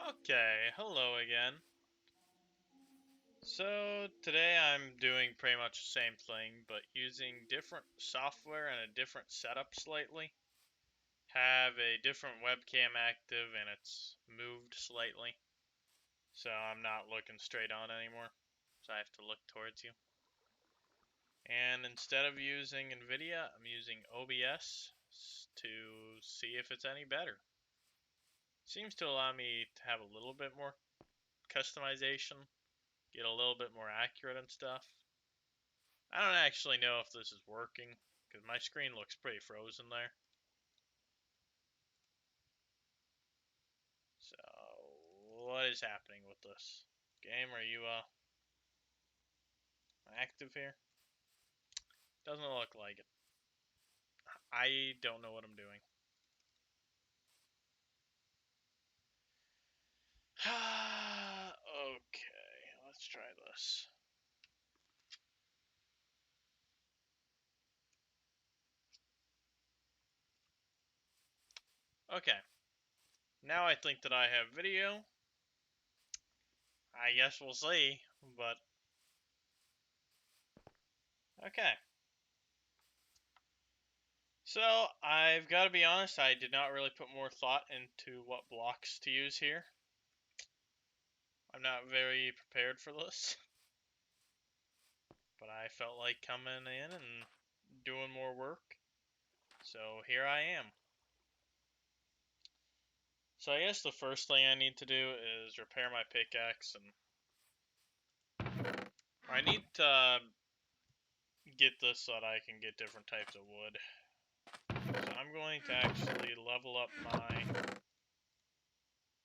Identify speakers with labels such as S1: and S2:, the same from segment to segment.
S1: Okay, hello again. So today I'm doing pretty much the same thing, but using different software and a different setup slightly. Have a different webcam active and it's moved slightly. So I'm not looking straight on anymore. So I have to look towards you. And instead of using NVIDIA, I'm using OBS to see if it's any better. Seems to allow me to have a little bit more customization, get a little bit more accurate and stuff. I don't actually know if this is working, because my screen looks pretty frozen there. So, what is happening with this game? Are you active here? Doesn't look like it. I don't know what I'm doing. Okay, let's try this. Okay, now I think that I have video. I guess we'll see, but okay. So, I've got to be honest, I did not really put more thought into what blocks to use here. I'm not very prepared for this, but I felt like coming in and doing more work, so here I am. So I guess the first thing I need to do is repair my pickaxe, and I need to get this so that I can get different types of wood. So I'm going to actually level up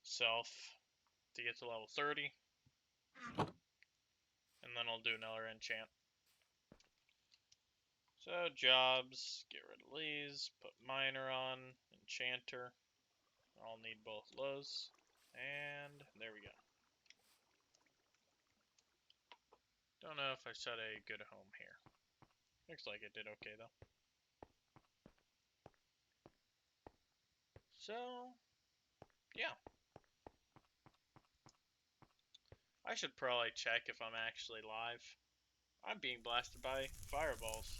S1: myself to get to level 30, and then I'll do another enchant. So jobs, get rid of these, put miner on, enchanter. I'll need both those, and there we go. Don't know if I set a good home here. Looks like it did okay though. So, yeah. I should probably check if I'm actually live. I'm being blasted by fireballs.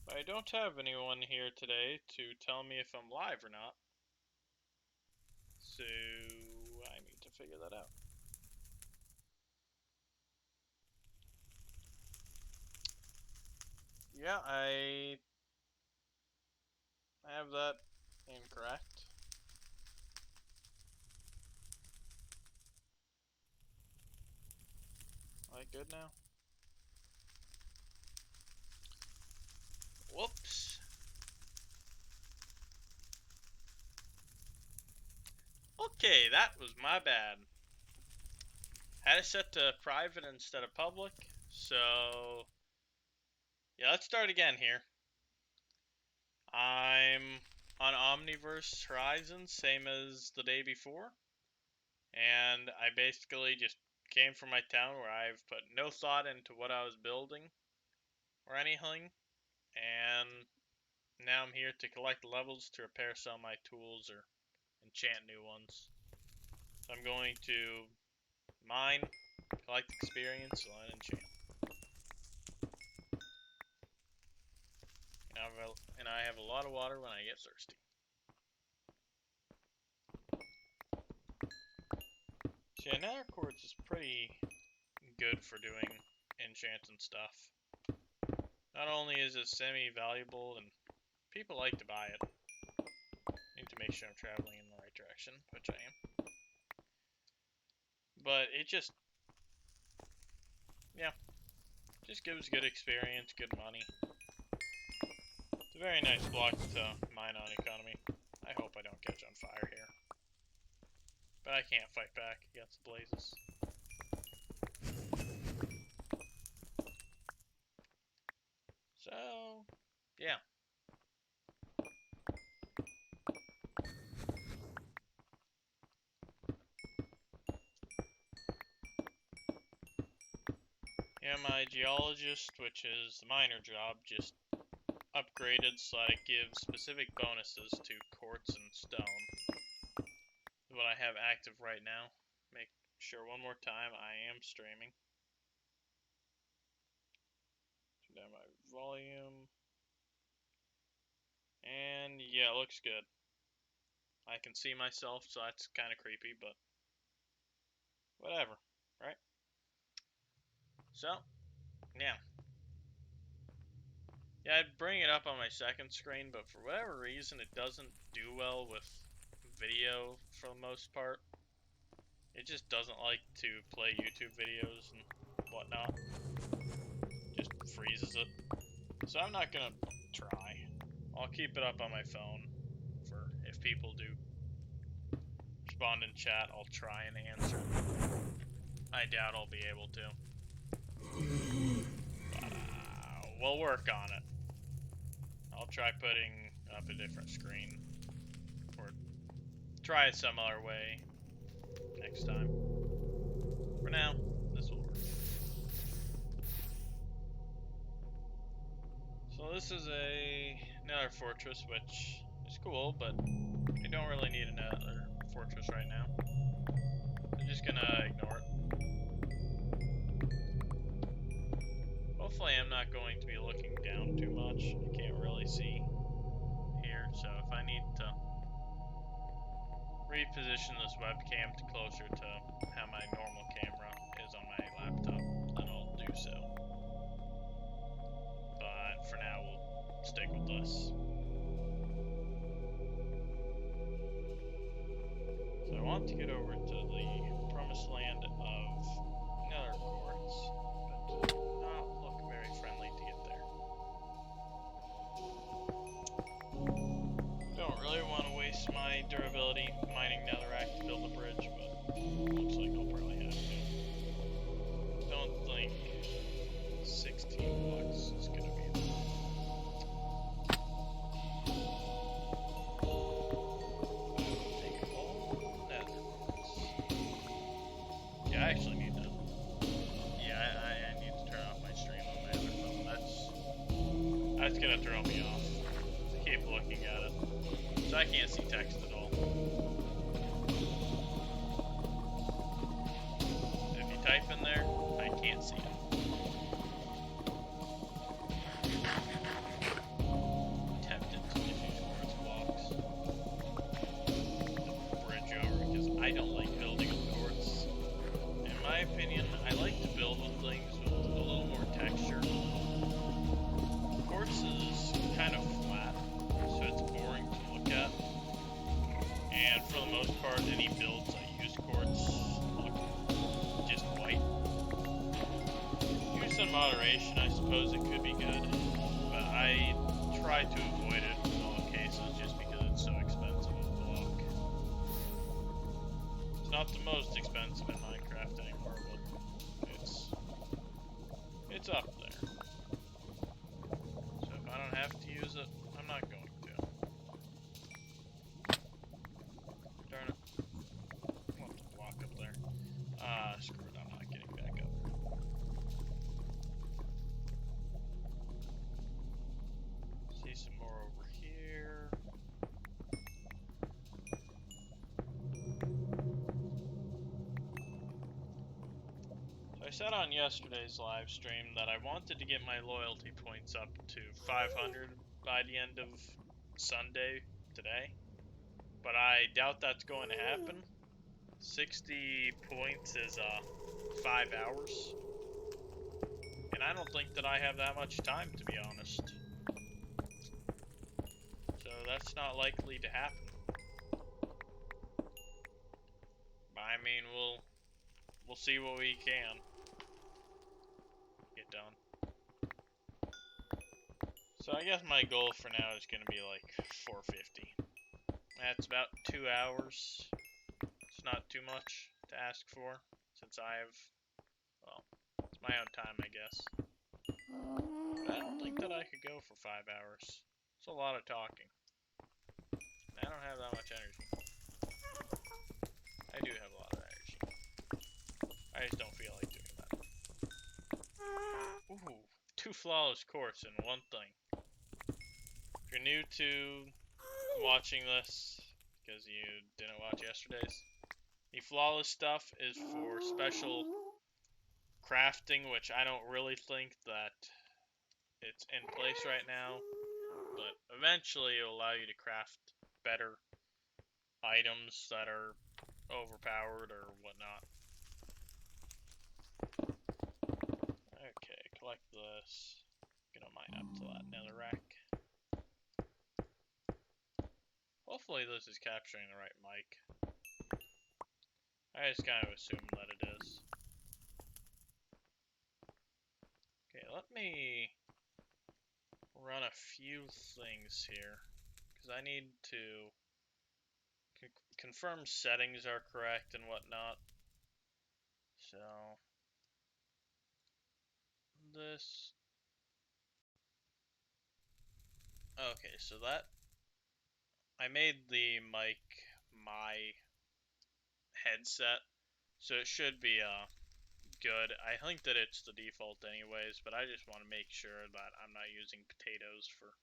S1: But I don't have anyone here today to tell me if I'm live or not. So, I need to figure that out. Yeah, I have that incorrect. Am I good now? Whoops. Okay, that was my bad. Had it set to private instead of public. So, yeah, let's start again here. I'm on Omniverse Horizons, same as the day before. And I basically just came from my town where I've put no thought into what I was building or anything. And now I'm here to collect levels to repair some of my tools or enchant new ones. So I'm going to mine, collect experience, and enchant. And I have a lot of water when I get thirsty. So yeah, nether quartz is pretty good for doing enchants and stuff. Not only is it semi-valuable, and people like to buy it. Need to make sure I'm traveling in the right direction, which I am. But it just, yeah, just gives good experience, good money. It's a very nice block to mine on economy. I hope I don't catch on fire here. But I can't fight back against the blazes. So, yeah. Yeah, my geologist, which is the miner job, just upgraded so that it gives specific bonuses to quartz and stone. what I have active right now. Make sure one more time I am streaming. Turn down my volume. And yeah, it looks good. I can see myself, so that's kind of creepy, but whatever, right? So, yeah. Yeah, I'd bring it up on my second screen, but for whatever reason, it doesn't do well with video for the most part. It just doesn't like to play YouTube videos and whatnot. Just freezes it. So I'm not gonna try. I'll keep it up on my phone for if people do respond in chat, I'll try and answer. I doubt I'll be able to. But we'll work on it. I'll try putting up a different screen. Or try it some other way next time. For now, this will work. So this is another fortress, which is cool, but I don't really need another fortress right now. I'm just gonna ignore it. Hopefully I'm not going to be looking down too much. I can't really see here, so if I need to reposition this webcam to closer to how my normal camera is on my laptop, then I'll do so. But for now, we'll stick with this. So I want to get over to the promised land of nether quartz, but do not look very friendly to get there. Don't really want to waste my durability mining netherrack to build a bridge, but looks like I'll probably have to. Don't think 16 bucks is gonna be enough. Take all nether quartz. Yeah, I actually need to. Yeah, I need to turn off my stream on my other phone. That's gonna throw me off. I keep looking at it. So I can't see text at all. If you type in there, I can't see it. Tempted to just use quartz blocks to bridge over because I don't like building with quartz. In my opinion, I like to build with things with a little more texture. Quartz is kind of flat, so it's boring to look at. And for the most part, any builds I use quartz look just white. Use some moderation, I suppose it could be good, but I try to avoid it in all cases just because it's so expensive of a block. It's not the most expensive in Minecraft anymore, but it's up there. So if I don't have to use it, I'm not going to. Darn it. I'll have to walk up there. Screw it, I'm not getting back up. See some more over here. So I said on yesterday's live stream that I wanted to get my loyalty points up to 500 by the end of Sunday today, but I doubt that's going to happen. 60 points is 5 hours, and I don't think that I have that much time, to be honest. So that's not likely to happen. But I mean, we'll see what we can get done. So I guess my goal for now is going to be like 450. That's about 2 hours. It's not too much to ask for, since well, it's my own time, I guess. But I don't think that I could go for 5 hours. It's a lot of talking. I don't have that much energy. I do have a lot of energy. I just don't feel like doing that. Ooh, 2 flawless courts in one thing. If you're new to watching this, because you didn't watch yesterday's. The flawless stuff is for special crafting, which I don't really think that it's in place right now, but eventually it'll allow you to craft better items that are overpowered or whatnot. Okay, collect this. Gonna mine up to that nether rack. Hopefully this is capturing the right mic. I just kind of assume that it is. Okay, let me run a few things here, because I need to confirm settings are correct and whatnot. So, this... Okay, so that... I made the mic my headset, so it should be good. I think that it's the default anyways, but I just want to make sure that I'm not using potatoes for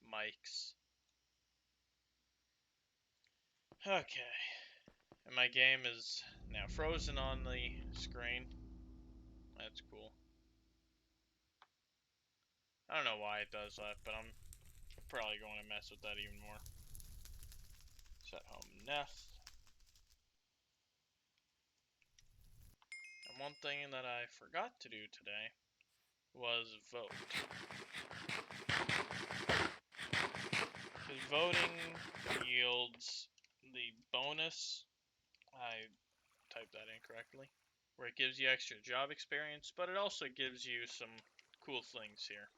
S1: mics. Okay, and my game is now frozen on the screen. That's cool. I don't know why it does that, but I'm probably going to mess with that even more. Set home nef. And one thing that I forgot to do today was vote. Because voting yields the bonus, I typed that incorrectly, where it gives you extra job experience, but it also gives you some cool things here.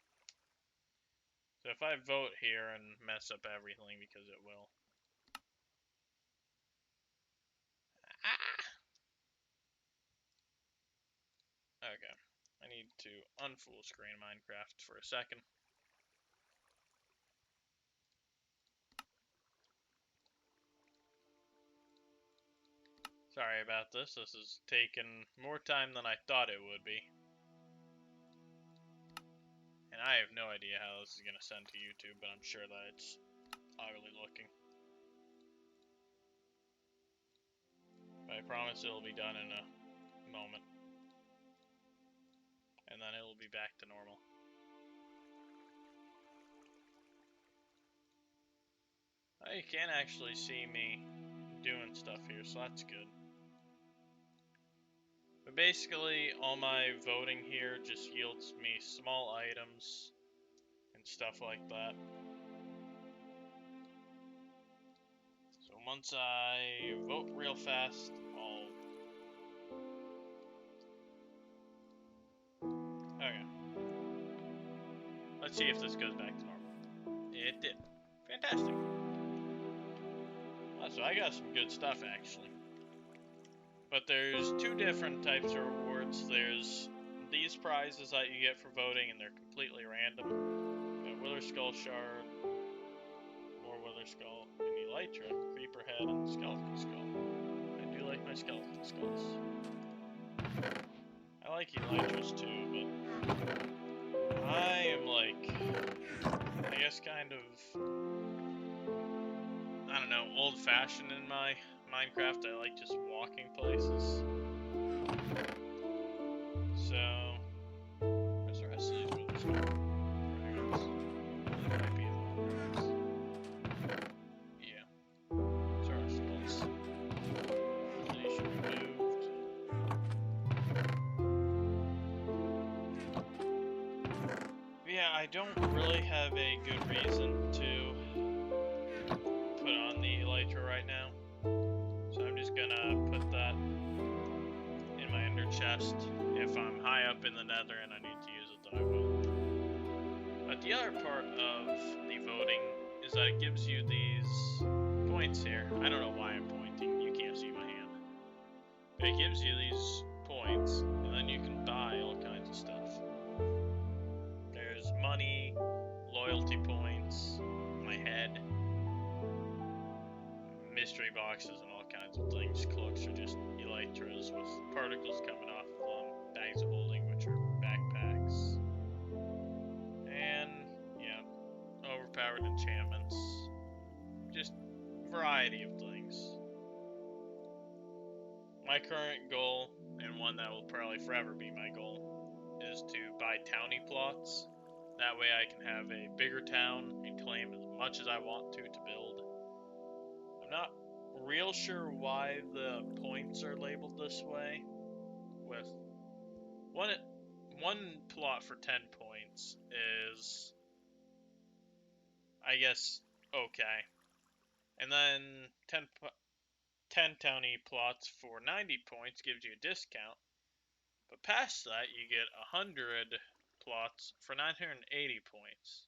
S1: So if I vote here and mess up everything, because it will. Okay, I need to unfull screen Minecraft for a second. Sorry about this. This has taken more time than I thought it would be. And I have no idea how this is going to send to YouTube, but I'm sure that it's ugly looking. But I promise it'll be done in a moment. And then it'll be back to normal. Oh, you can actually see me doing stuff here, so that's good. But basically, all my voting here just yields me small items and stuff like that. So once I vote real fast, Okay. Let's see if this goes back to normal. It did. Fantastic. Oh, so I got some good stuff, actually. But there's two different types of rewards. There's these prizes that you get for voting, and they're completely random. Wither Skull Shard, more Wither Skull, and Elytra, Creeper Head, and Skeleton Skull. I do like my Skeleton Skulls. I like Elytras too, but I am like, I guess kind of, I don't know, old-fashioned in my Minecraft. I like just walking places. So, where's the rest of these Wither Skulls? Might be in the Omniverse. Yeah. Sorry, skulls. They should be moved. Yeah, I don't really have a good reason to put on the Elytra right now. So I'm just gonna put that in my ender chest. If I'm high up in the nether and I need to use it, then I will. But the other part of the voting is that it gives you these points here. I don't know why I'm pointing, you can't see my hand. But it gives you these points, and then you can buy all kinds of stuff. There's money, loyalty points, my head, mystery boxes, and all kinds of things. Cloaks are just elytras with particles coming off of them, bags of holding, which are backpacks. And, yeah, overpowered enchantments. Just variety of things. My current goal, and one that will probably forever be my goal, is to buy townie plots. That way I can have a bigger town and claim as much as I want to build. I'm not real sure why the points are labeled this way, with one plot for 10 points is, I guess, okay. And then 10 townie plots for 90 points gives you a discount. But past that, you get 100 plots for 980 points.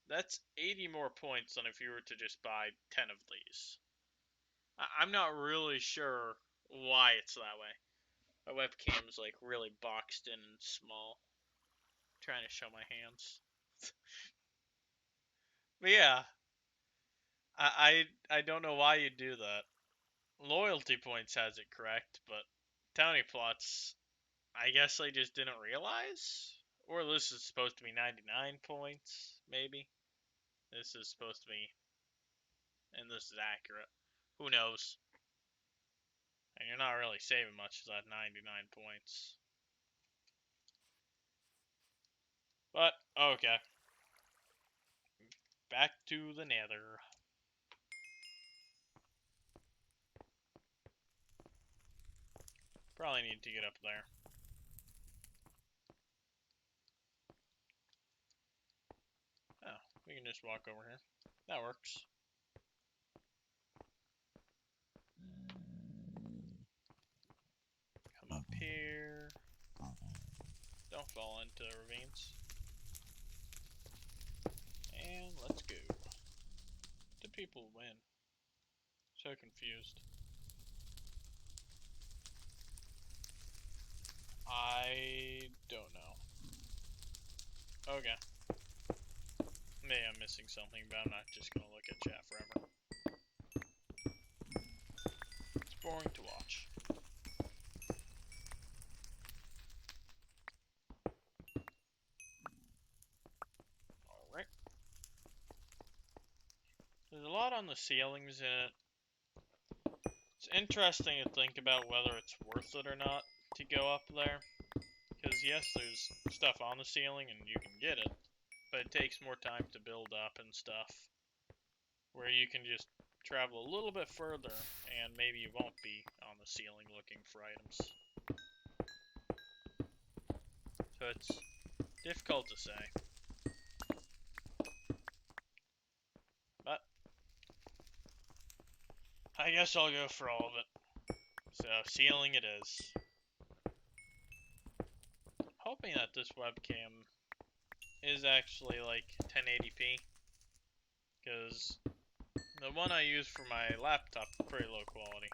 S1: That's 80 more points than if you were to just buy 10 of these. I'm not really sure why it's that way. My webcam's like really boxed in and small. I'm trying to show my hands. But yeah, I don't know why you do that. Loyalty points has it correct, but townie plots, I guess I just didn't realize? Or this is supposed to be 99 points, maybe? This is supposed to be, and this is accurate. Who knows? And you're not really saving much for that 99 points. But, okay. Back to the nether. Probably need to get up there. Oh, we can just walk over here. That works. Come up here. Don't fall into the ravines. And let's go. Do people win? So confused. I don't know. Okay. Maybe I'm missing something, but I'm not just gonna look at chat forever. It's boring to watch. Alright. There's a lot on the ceilings in it. It's interesting to think about whether it's worth it or not to go up there. Because yes, there's stuff on the ceiling and you can get it, but it takes more time to build up and stuff. Where you can just travel a little bit further and maybe you won't be on the ceiling looking for items. So it's difficult to say. But I guess I'll go for all of it. So ceiling it is. Hoping that this webcam is actually like 1080p. Because the one I use for my laptop is pretty low quality.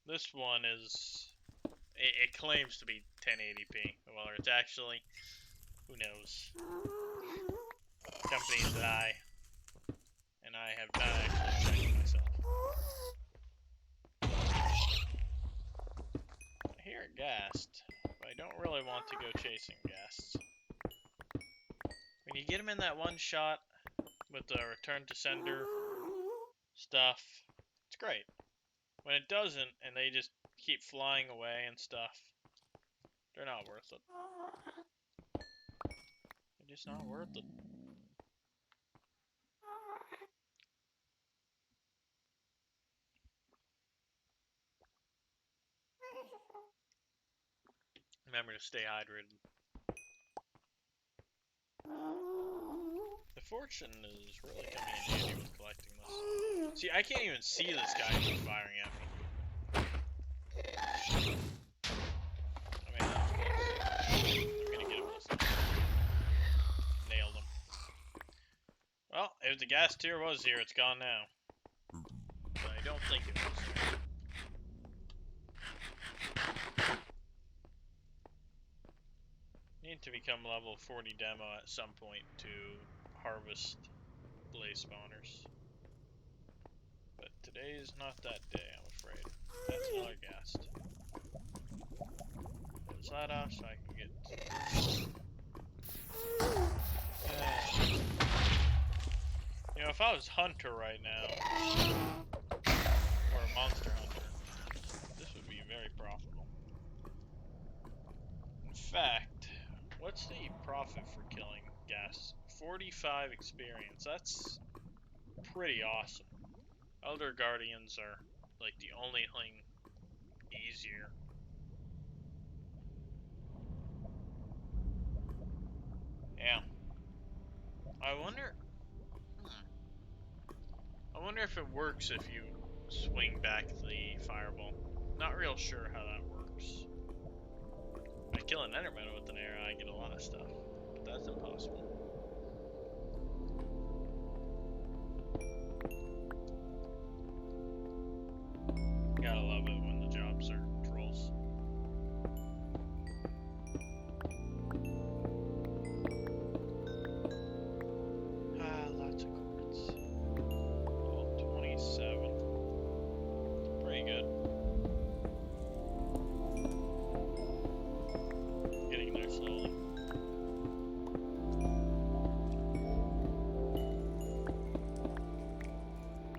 S1: This one is, it claims to be 1080p. Whether it's actually, who knows. Companies lie, and I have not actually checked myself. I hear a ghast, but I don't really want to go chasing ghasts. When you get them in that one shot with the return to sender stuff, it's great. When it doesn't, and they just keep flying away and stuff, they're not worth it. They're just not worth it. Remember to stay hydrated. The fortune is really coming in handy with collecting this. See, I can't even see this guy who's firing at me. I mean, that was close. I'm gonna get him this time. Nailed him. Well, if the gas tier was here, it's gone now. But I don't think it was here. Need to become level 40 demo at some point to harvest blaze spawners. But today is not that day, I'm afraid. That's another ghast. Close that off so I can get... You know, if I was Hunter right now, profit for killing guests. 45 experience. That's pretty awesome. Elder Guardians are like the only thing easier. Yeah. I wonder if it works if you swing back the fireball. Not real sure how that works. If I kill an Enderman with an arrow, I get a lot of stuff. But that's impossible. Gotta love it when the jobs are trolls. Lots of quartz. Level 27. Pretty good. Getting there slowly.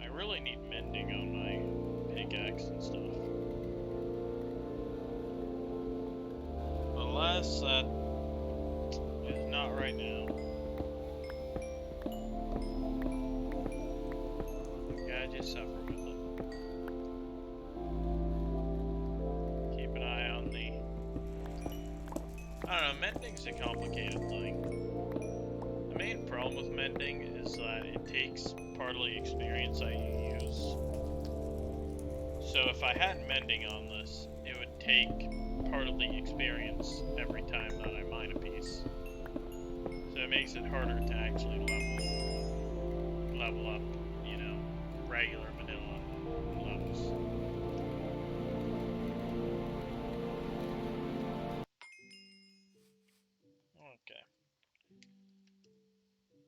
S1: I really need mending on my pickaxe and stuff. Alas, that is not right now. Gotta just suffer with it. Keep an eye on the... I don't know, mending's a complicated thing. The main problem with mending is that it takes part of the experience that you use. So if I had mending on this, it would take part of the experience every time that I mine a piece. So it makes it harder to actually level up, you know, regular vanilla levels. Okay.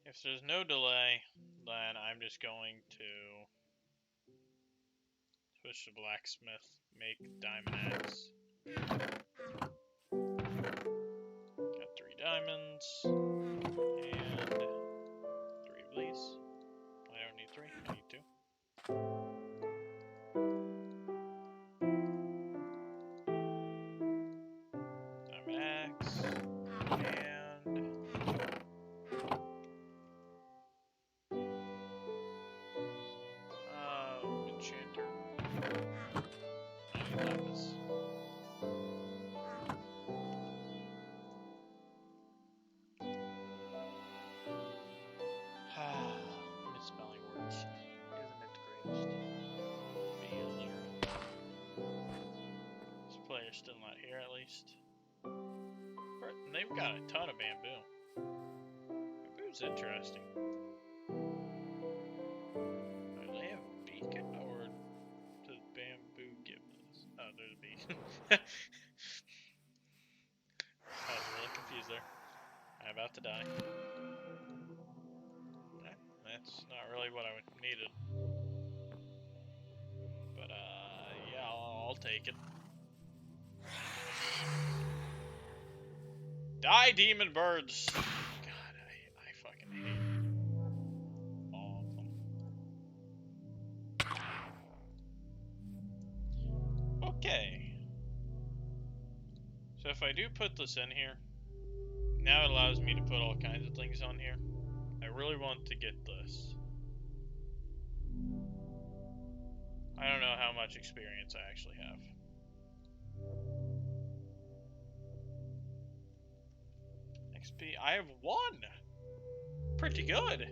S1: If there's no delay, then I'm just going to switch to blacksmith, make diamond axe. Got 3 diamonds, and 3 of these. I don't need 3, I need 2. Diamond axe, and enchanter. I need lapis. Misspelling words isn't it the greatest? Failure. This player's still not here, at least. And they've got a ton of bamboo. Bamboo's interesting. Do they have a beacon, or does bamboo give us? Oh, there's a beacon. I was really confused there. I'm about to die. That's not really what I needed. But, yeah, I'll take it. Die, demon birds! God, I fucking hate all of them. Okay. So if I do put this in here, now it allows me to put all kinds of things on here. I really want to get this. I don't know how much experience I actually have. XP, I have 1! Pretty good!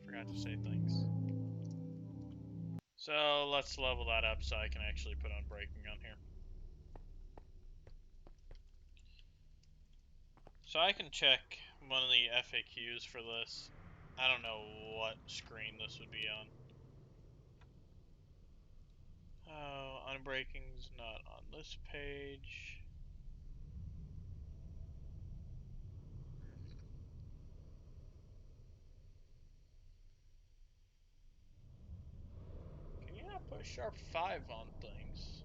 S1: Forgot to say things. So let's level that up so I can actually put unbreaking on here. So I can check one of the FAQs for this. I don't know what screen this would be on. Oh, unbreaking's not on this page. Can you not put sharp 5 on things?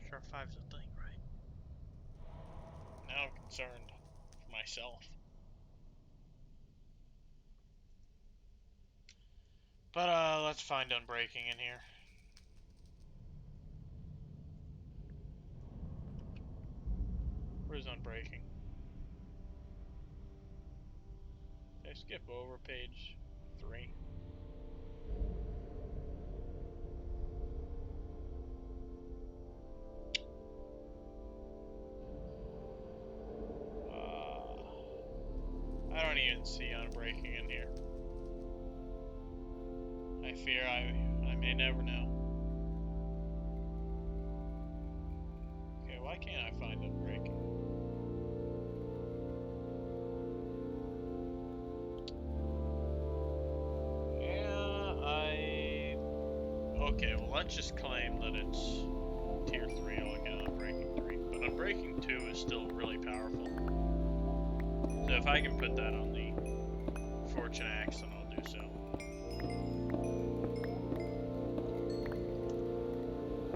S1: Sharp 5's a thing, right? Now I'm concerned for myself. But let's find unbreaking in here. Where's Unbreaking? Did I skip over page 3? I don't even see Unbreaking in here. I fear I may never know. Okay, why can't I find Unbreaking? Okay, well let's just claim that it's tier 3, I'll look at Unbreaking 3. But Unbreaking 2 is still really powerful. So if I can put that on the Fortune Axe, then I'll do so.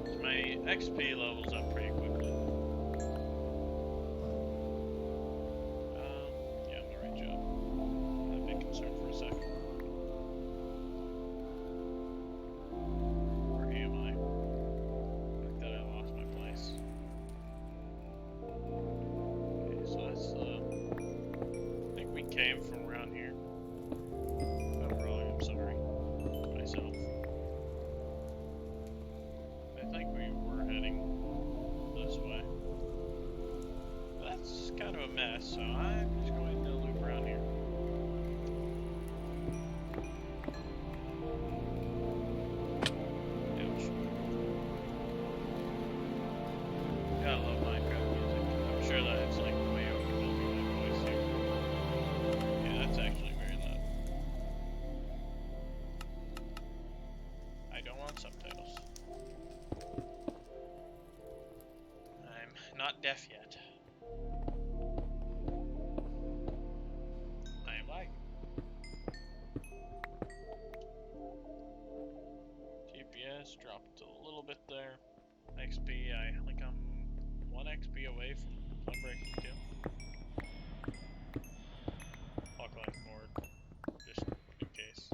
S1: So my XP levels up pretty quickly. Yeah, I'm the right job. I'm a bit concerned for a second. Came from around here. Oh, wrong, I'm sorry. Myself. I think we were heading this way. That's kind of a mess, so I'm just going to loop around here. Ouch. Gotta love Minecraft music. I'm sure that it's like way overwhelming my voice here. Yeah, that's actually very loud. I don't want subtitles. I'm not deaf yet. I am lagging. TPS dropped a little bit there. XP, I think I'm 1 XP away from Unbreaking 2. I'll collect more, just in case.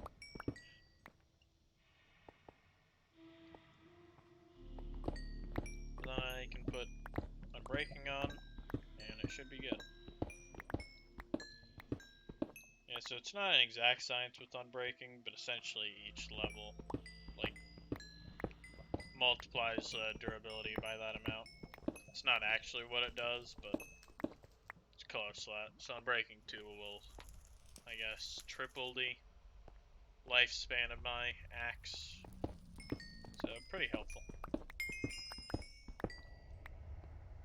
S1: Then I can put Unbreaking on, and it should be good. Yeah, so it's not an exact science with Unbreaking, but essentially each level, like, multiplies durability by that amount. It's not actually what it does, but it's close to that. So Unbreaking 2 will, I guess, triple the lifespan of my axe. So pretty helpful.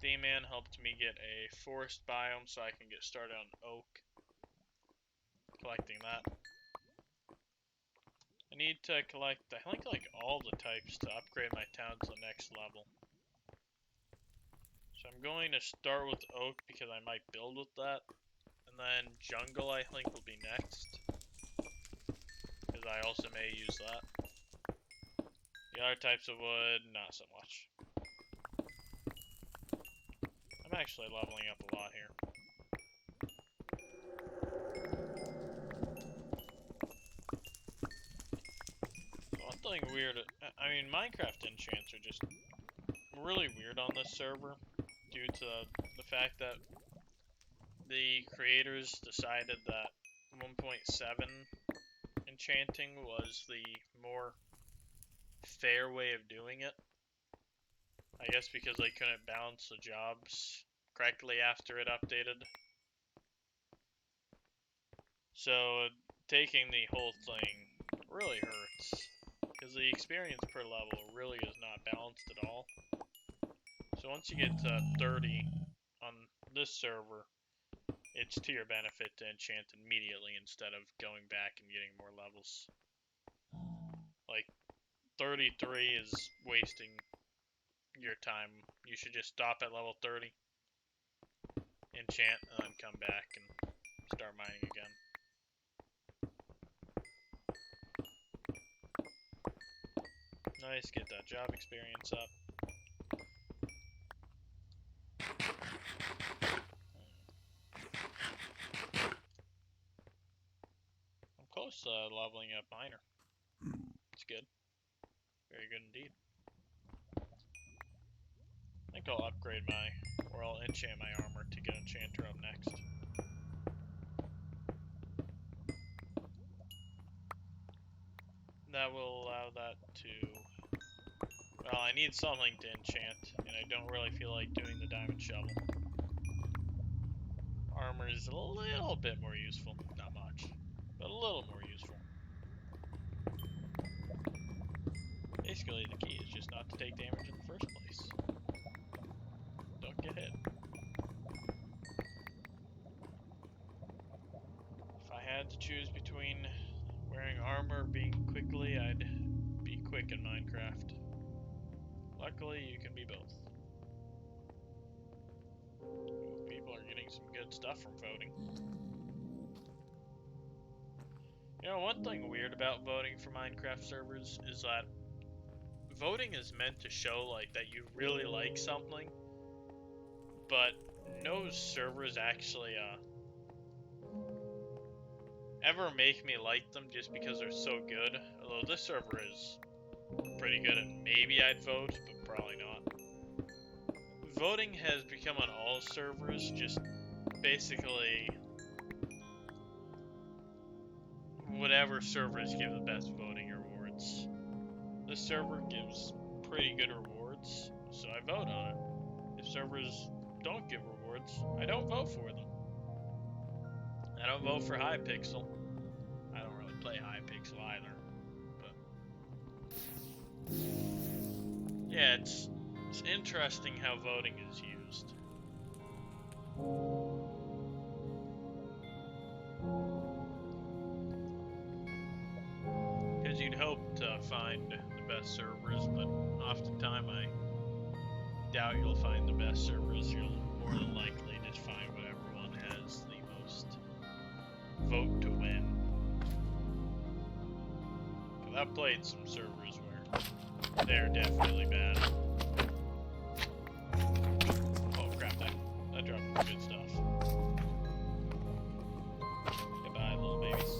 S1: D-Man helped me get a forest biome so I can get started on oak. Collecting that. I need to collect, I think, like all the types to upgrade my town to the next level. So I'm going to start with oak because I might build with that. And then jungle I think will be next. Because I also may use that. The other types of wood, not so much. I'm actually leveling up a lot here. One thing weird, I mean Minecraft enchants are just really weird on this server due to the fact that the creators decided that 1.7 enchanting was the more fair way of doing it. I guess because they couldn't balance the jobs correctly after it updated. So taking the whole thing really hurts because the experience per level really is not balanced at all. So once you get to 30 on this server, it's to your benefit to enchant immediately instead of going back and getting more levels. Like 33 is wasting your time. You should just stop at level 30, enchant, and then come back and start mining again. Nice, get that job experience up. I'm close to leveling up miner. It's good. Very good indeed. I think I'll upgrade or I'll enchant my armor to get enchanter up next. That will allow that to... Well, I need something to enchant, and I don't really feel like doing the diamond shovel. Armor is a little bit more useful. Not much, but a little more useful. Basically, the key is just not to take damage in the first place. Don't get hit. If I had to choose between wearing armor or being quickly, I'd be quick in Minecraft. Luckily, you can be both. Ooh, people are getting some good stuff from voting. You know, one thing weird about voting for Minecraft servers is that voting is meant to show like that you really like something, but no servers actually ever make me like them just because they're so good. Although this server is pretty good and maybe I'd vote, but probably not. Voting has become on all servers just basically whatever servers give the best voting rewards. This server gives pretty good rewards, so I vote on it. If servers don't give rewards, I don't vote for them. I don't vote for Hypixel. I don't really play Hypixel either, but yeah, it's interesting how voting is used. Because you'd hope to find the best servers, but oftentimes I doubt you'll find the best servers. You'll more than likely just find whatever one has the most vote to win. Because I've played some servers where they're definitely bad. Oh crap, that dropped some good stuff. Goodbye, little babies.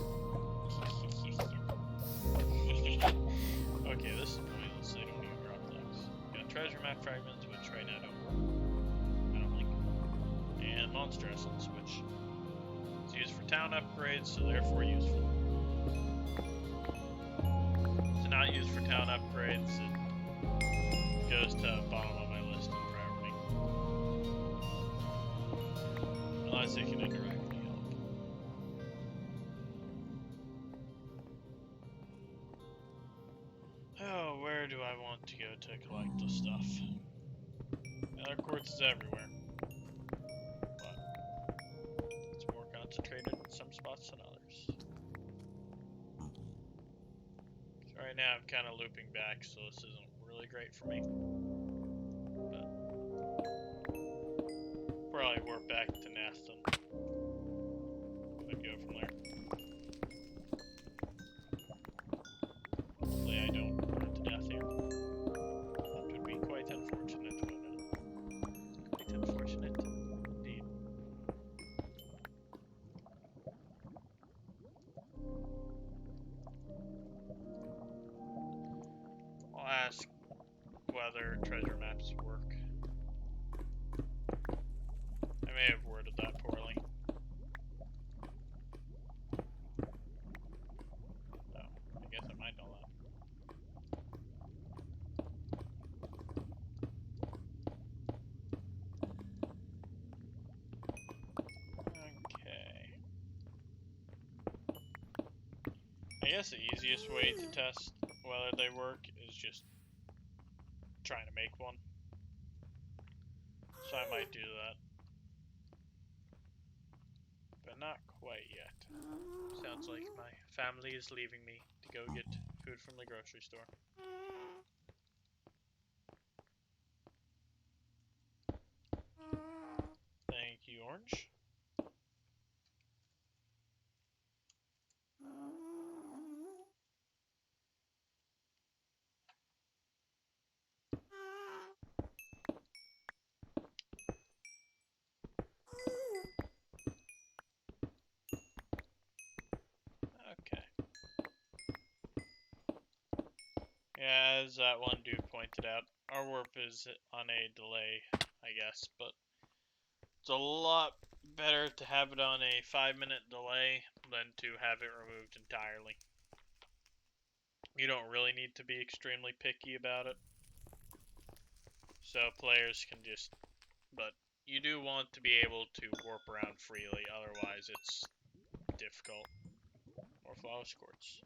S1: Okay, this is pointless. They don't even drop things. Got treasure map fragments, which right now don't work. I don't like. And monster essence, which is used for town upgrades, so therefore useful. To not used for town upgrades, it goes to bottom of my list in priority. Unless it can indirectly help. Oh, where do I want to go to collect the stuff? Nether quartz is everywhere. But it's more concentrated in some spots than others. So right now I'm kind of looping back, so this isn't really great for me. But probably warp back to Nest and go from there. Hopefully I don't burn to death here. That would be quite unfortunate, wouldn't it? Quite unfortunate indeed. I'll ask whether treasure maps work. I may have worded that poorly. Oh, I guess I might know that. Okay. I guess the easiest way to test whether they work is just trying to make one. So I might do that. But not quite yet. Sounds like my family is leaving me to go get food from the grocery store. Thank you, Orange. Okay. Yeah, as that one dude pointed out, our warp is on a delay, I guess, but it's a lot better to have it on a 5-minute delay than to have it removed entirely. You don't really need to be extremely picky about it, so players can just, but you do want to be able to warp around freely, otherwise it's difficult. More flawless quartz.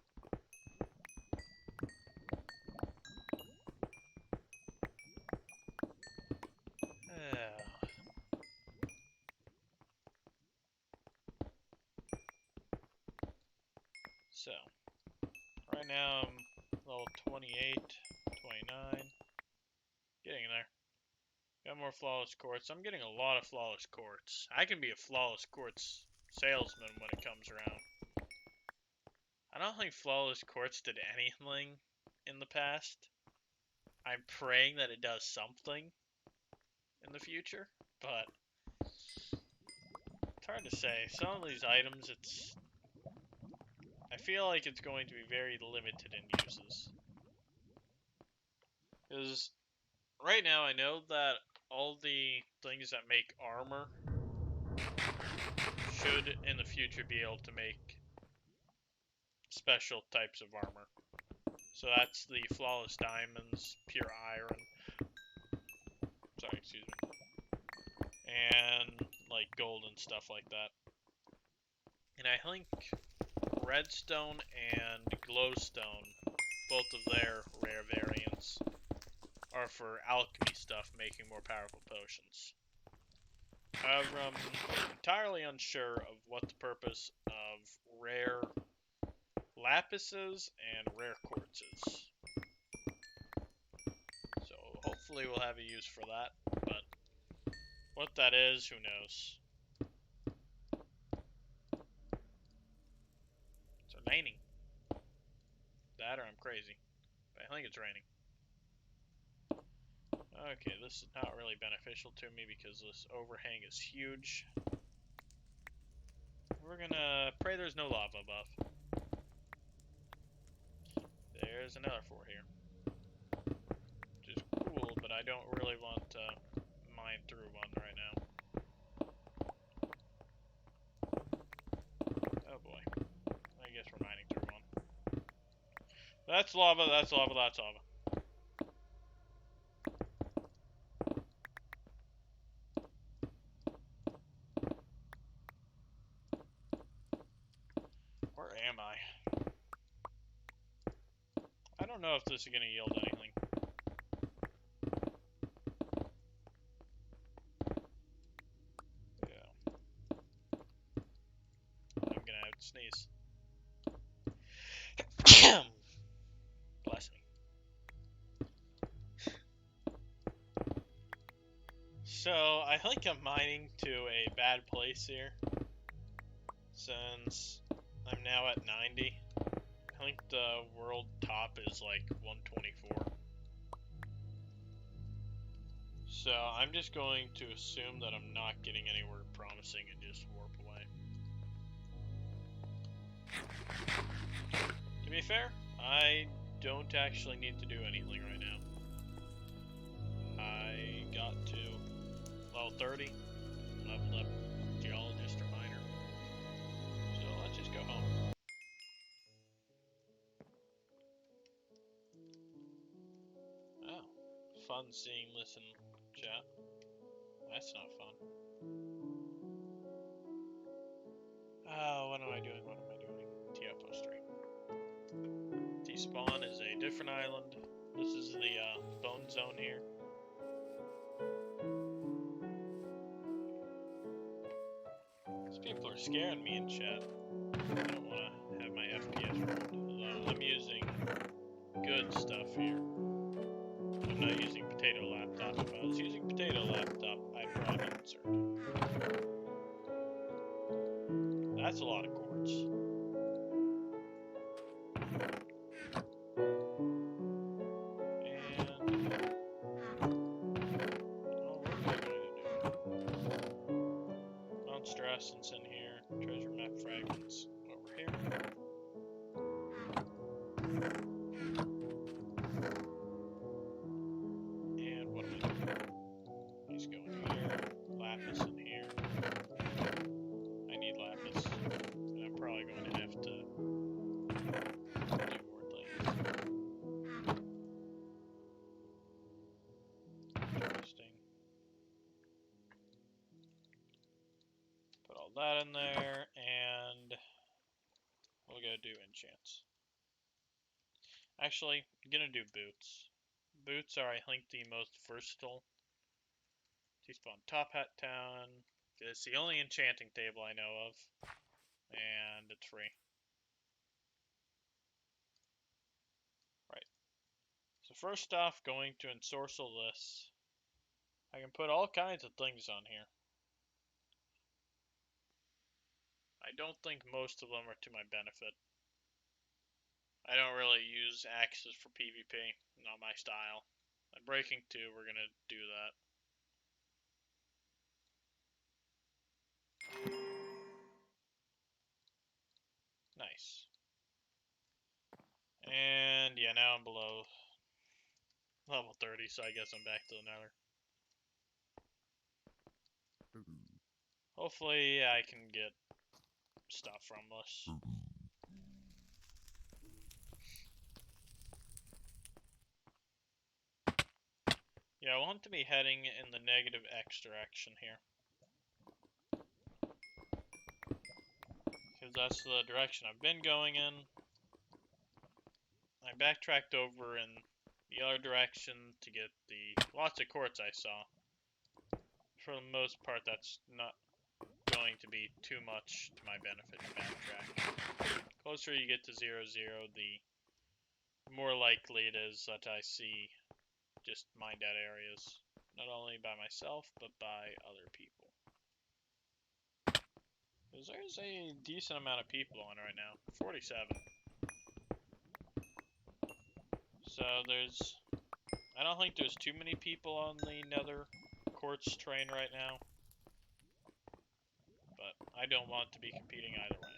S1: So, right now I'm level 28, 29, getting there. Got more flawless quartz. I'm getting a lot of flawless quartz. I can be a flawless quartz salesman when it comes around. I don't think flawless quartz did anything in the past. I'm praying that it does something in the future, but it's hard to say. Some of these items, I feel like it's going to be very limited in uses. Because right now I know that all the things that make armor should in the future be able to make special types of armor. So that's the flawless diamonds, pure iron. Sorry, excuse me. And like gold and stuff like that. And I think redstone and glowstone, both of their rare variants, are for alchemy stuff, making more powerful potions. However, I'm entirely unsure of what the purpose of rare lapises and rare quartz is. So hopefully we'll have a use for that, but what that is, who knows. It's raining. That or I'm crazy. But I think it's raining. Okay, this is not really beneficial to me because this overhang is huge. We're gonna pray there's no lava above. There's another 4 here. Which is cool, but I don't really want to mine through one right now. Oh boy. I guess we're mining through one. That's lava, that's lava, that's lava. Where am I? I don't know if this is going to yield anything. Yeah. I'm going to have to sneeze. Bless me. So, I think I'm mining to a bad place here. Since I'm now at 90. I think the world top is like 124. So I'm just going to assume that I'm not getting anywhere promising and just warp away. To be fair, I don't actually need to do anything right now. I got to level 30, leveled up geologist or miner. So let's just go home. Oh, fun seeing this in chat. That's not fun. Oh, what am I doing? What am I doing? T outpost 3. T-spawn is a different island. This is the bone zone here. These people are scaring me in chat. I don't want to have my FPS ruined. Although I'm using good stuff here. I'm not using potato laptop. If I was using potato laptop, I'd probably be concerned. That's a lot of quartz. Essence in here, treasure map fragments over here. do enchants. Actually, I'm gonna do boots. Boots are, I think, the most versatile. T-spawn top hat town. It's the only enchanting table I know of. And it's free. Right. So first off, going to ensorcel this. I can put all kinds of things on here. I don't think most of them are to my benefit. I don't really use axes for PvP. Not my style. And breaking 2, we're gonna do that. Nice. And yeah, now I'm below level 30, so I guess I'm back to the nether. Hopefully I can get stuff from this. Yeah, I want to be heading in the negative X direction here. Because that's the direction I've been going in. I backtracked over in the other direction to get the lots of quartz I saw. For the most part, that's not going to be too much to my benefit to backtrack. Closer you get to 0, 0, the more likely it is that I see just mined out areas. Not only by myself, but by other people. Because there's a decent amount of people on right now. 47. So there's... I don't think there's too many people on the nether quartz train right now. But I don't want to be competing either way.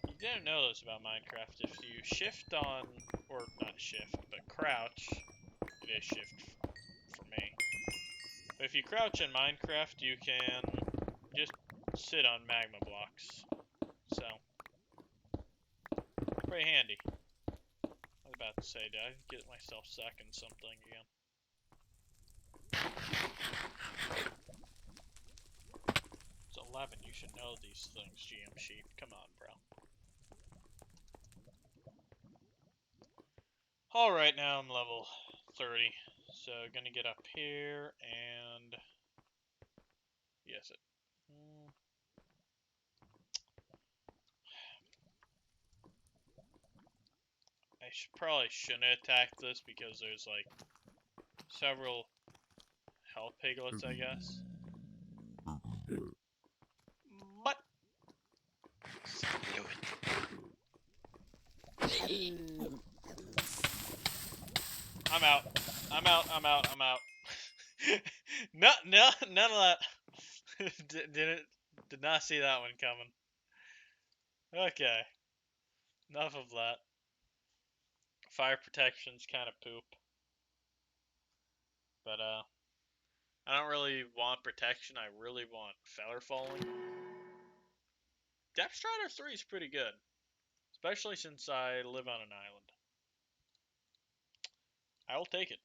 S1: You didn't know this about Minecraft. If you shift on, or not shift, but crouch, it is shift for me. But if you crouch in Minecraft, you can just sit on magma blocks. So, pretty handy. I was about to say, did I get myself stuck in something again? It's 11, you should know these things, GM Sheep. Come on, bro. Alright, now I'm level 30. So, gonna get up here and... Yes, it... I probably shouldn't attack this because there's like several health piglets, I guess. But I'm out. I'm out. I'm out. I'm out. No, none of that. Did not see that one coming. Okay. Enough of that. Fire protection's kind of poop. But I don't really want protection. I really want feather falling. Depth Strider 3 is pretty good, especially since I live on an island. I will take it.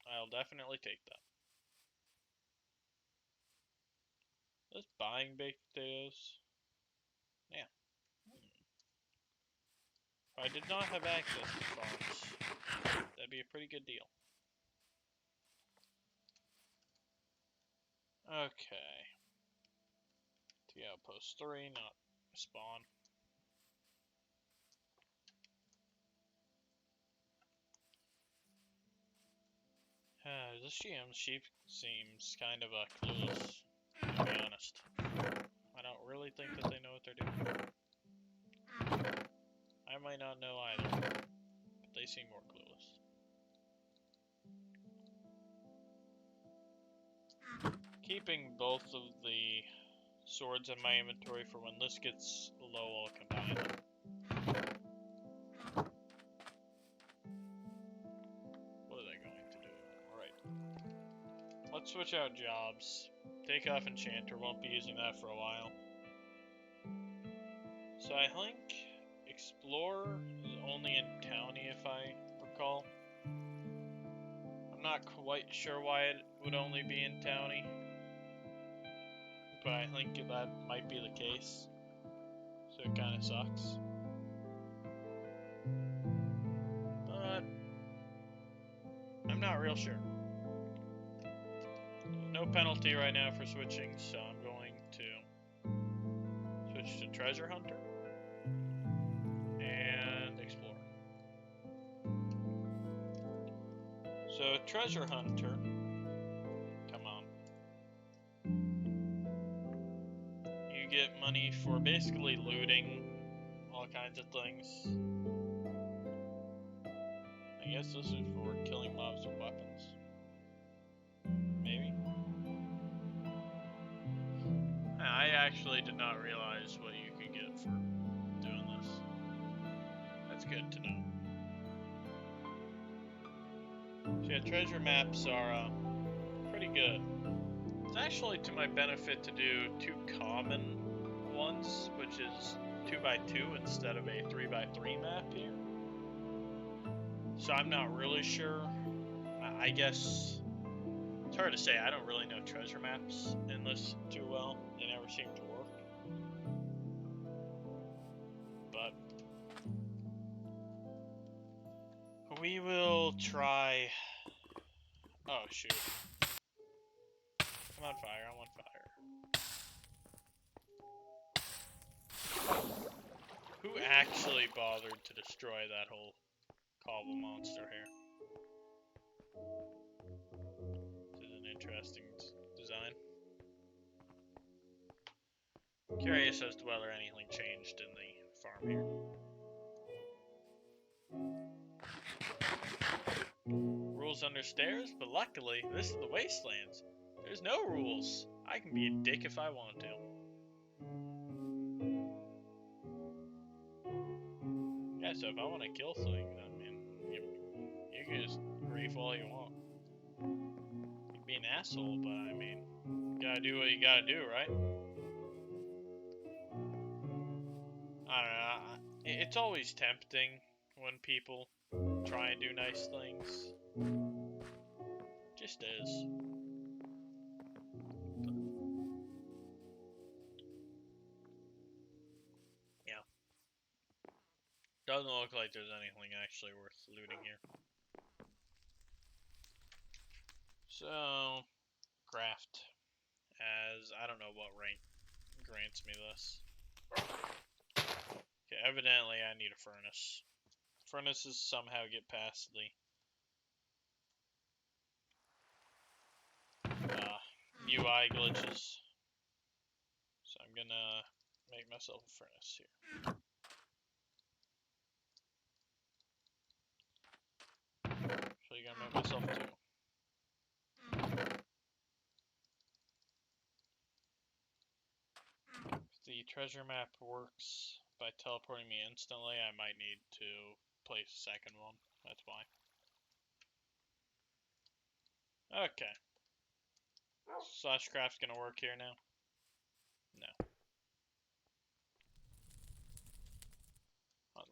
S1: I'll definitely take that. Just buying baked potatoes. Yeah. If I did not have access to farms, that'd be a pretty good deal. Okay. TO post 3, not spawn. This GM sheep seems kind of clueless, to be honest. I don't really think that they know what they're doing. I might not know either, but they seem more clueless. Keeping both of the swords in my inventory for when this gets low, I'll combine them. What are they going to do? Alright. Let's switch out jobs. Take off Enchanter, won't be using that for a while. So I think Explorer is only in Townie, if I recall. I'm not quite sure why it would only be in Townie, but I think that might be the case. it kind of sucks. But I'm not real sure. No penalty right now for switching, so I'm going to switch to Treasure Hunter and Explorer. So Treasure Hunter, come on. You get money for basically looting all kinds of things. I guess this is for killing mobs with weapons. Maybe? I actually did not realize what you could get for doing this. That's good to know. So yeah, treasure maps are pretty good. It's actually to my benefit to do 2 common ones, which is 2x2 instead of a 3x3 map here. So I'm not really sure. I guess it's hard to say. I don't really know treasure maps in this too well. They never seem to work. But we will try. Oh shoot. I'm on fire, I'm on fire. Who actually bothered to destroy that whole cobble monster here? This is an interesting design. Curious as to whether anything changed in the farm here. Rules under stairs, but luckily this is the wastelands. There's no rules. I can be a dick if I want to. Yeah, so if I want to kill things, I mean, you can just grief all you want. You'd be an asshole, but I mean, you gotta do what you gotta do, right? I don't know. It's always tempting when people try and do nice things. Just is. Yeah. Doesn't look like there's anything actually worth looting here. So, craft. As I don't know what rank grants me this. Okay, evidently I need a furnace. Furnaces somehow get past the UI glitches. So I'm gonna make myself a furnace here. Actually gonna make myself 2. If the treasure map works by teleporting me instantly, I might need to place a second one. That's why. Okay. Slashcraft's gonna work here now? No.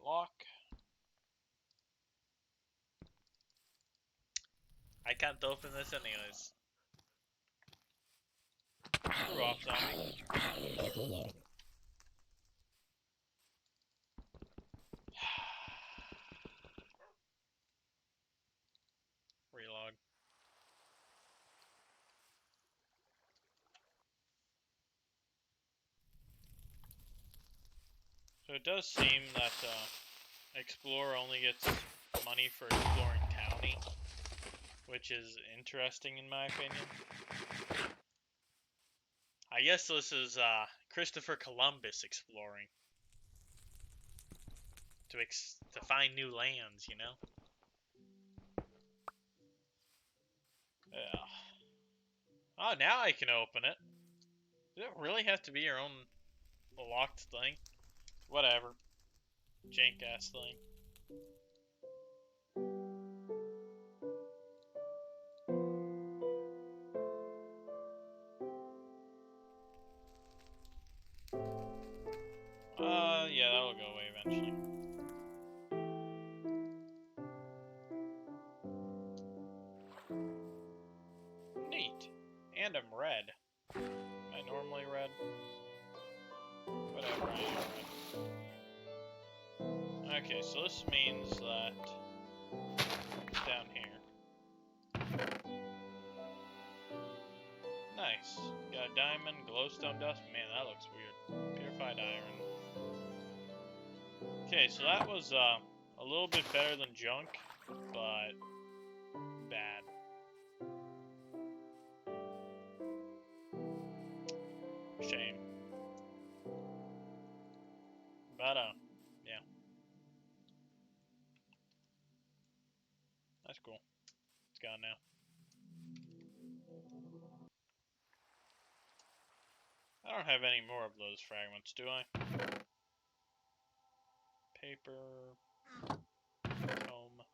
S1: Unlock. I can't open this anyways. Screw off, zombie. Relog. So it does seem that Explorer only gets money for exploring County, which is interesting in my opinion. I guess this is Christopher Columbus exploring to find new lands, you know. Yeah. Oh, now I can open it. Does it really have to be your own locked thing? Whatever. Jank ass thing. Yeah, that'll go away eventually. Neat. And I'm red. Am I normally red? Whatever, I am red. Okay, so this means that down here. Nice. Got a diamond, glowstone dust. Man, that looks weird. Purified iron. Okay, so that was a little bit better than junk, but bad. Shame. But yeah. That's cool. It's gone now. I don't have any more of those fragments, do I? Paper. Comb.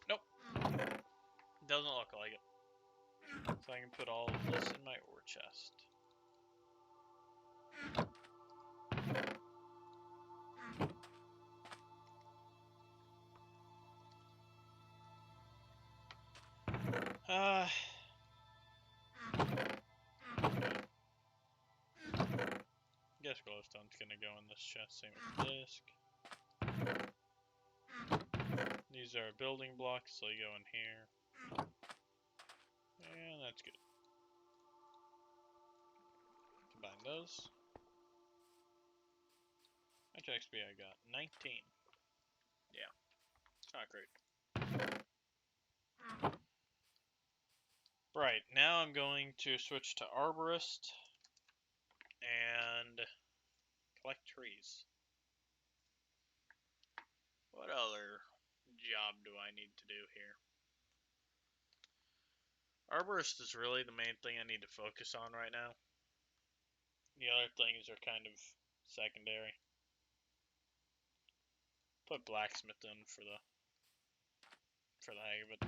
S1: Nope. Doesn't look like it. So I can put all of this in my ore chest. Guess glowstone's gonna go in this chest. Same with disc. These are building blocks, so they go in here. And that's good. Combine those. How much XP I got? 19. Yeah, it's not great. Right, now I'm going to switch to Arborist and collect trees. What other job do I need to do here? Arborist is really the main thing I need to focus on right now. The other things are kind of secondary. Put blacksmith in for the heck of it.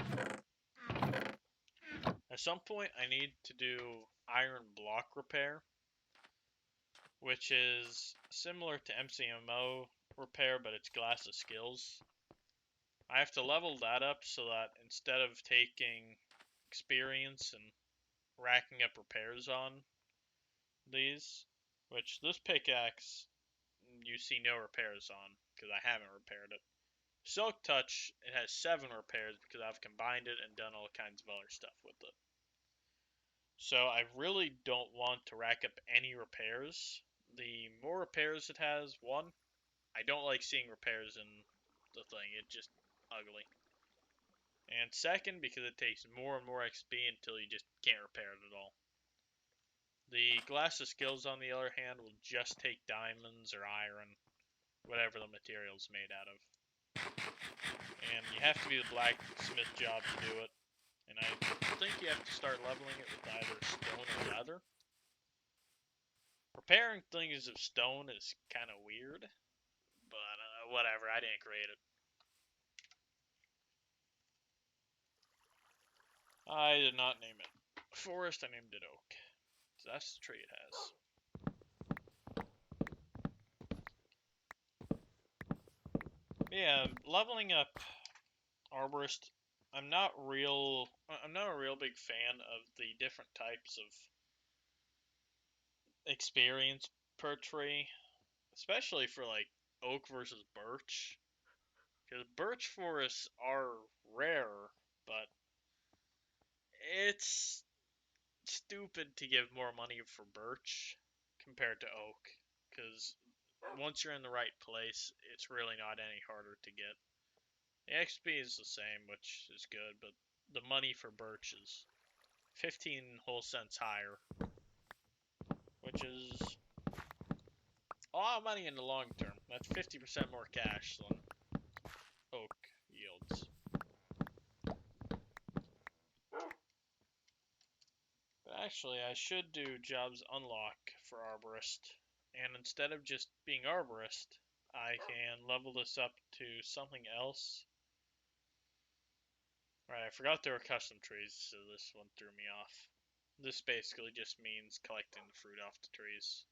S1: At some point I need to do iron block repair, which is similar to MCMO repair, but it's glass of skills. I have to level that up so that instead of taking experience and racking up repairs on these, which this pickaxe you see no repairs on because I haven't repaired it. Silk Touch, it has 7 repairs because I've combined it and done all kinds of other stuff with it. So I really don't want to rack up any repairs. The more repairs it has, one, I don't like seeing repairs in the thing. It's just ugly. And second, because it takes more and more XP until you just can't repair it at all. The Glass of Skills, on the other hand, will just take diamonds or iron, whatever the material's made out of. And you have to be the blacksmith job to do it. And I think you have to start leveling it with either stone or leather. Repairing things of stone is kind of weird, but whatever, I didn't create it. I did not name it Forest, I named it Oak. So that's the tree it has. Yeah, leveling up Arborist, I'm not a real big fan of the different types of experience per tree, especially for like oak versus birch. Because birch forests are rare, but it's stupid to give more money for birch compared to oak. Because once you're in the right place, it's really not any harder to get. The XP is the same, which is good, but the money for birch is 15 whole cents higher, which is a lot of money in the long term. That's 50% more cash than oak yields. But actually, I should do jobs unlock for Arborist, and instead of just being Arborist, I can level this up to something else. Right, I forgot there were custom trees, so this one threw me off. This basically just means collecting the fruit off the trees.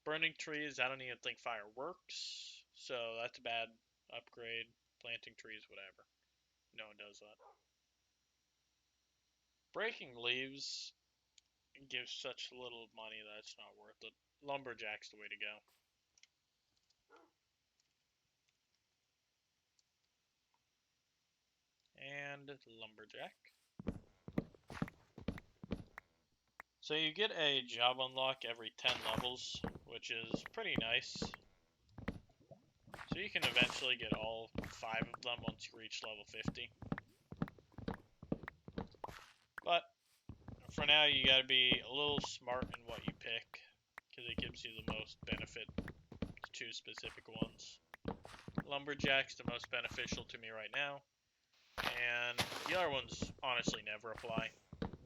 S1: Burning trees, I don't even think fire works, so that's a bad upgrade. Planting trees, whatever. No one does that. Breaking leaves gives such little money that it's not worth it. Lumberjack's the way to go. and lumberjack. So you get a job unlock every 10 levels, which is pretty nice. So you can eventually get all 5 of them once you reach level 50. But for now, you gotta be a little smart in what you pick, because it gives you the most benefit to choose specific ones. Lumberjack's the most beneficial to me right now, and the other ones honestly never apply.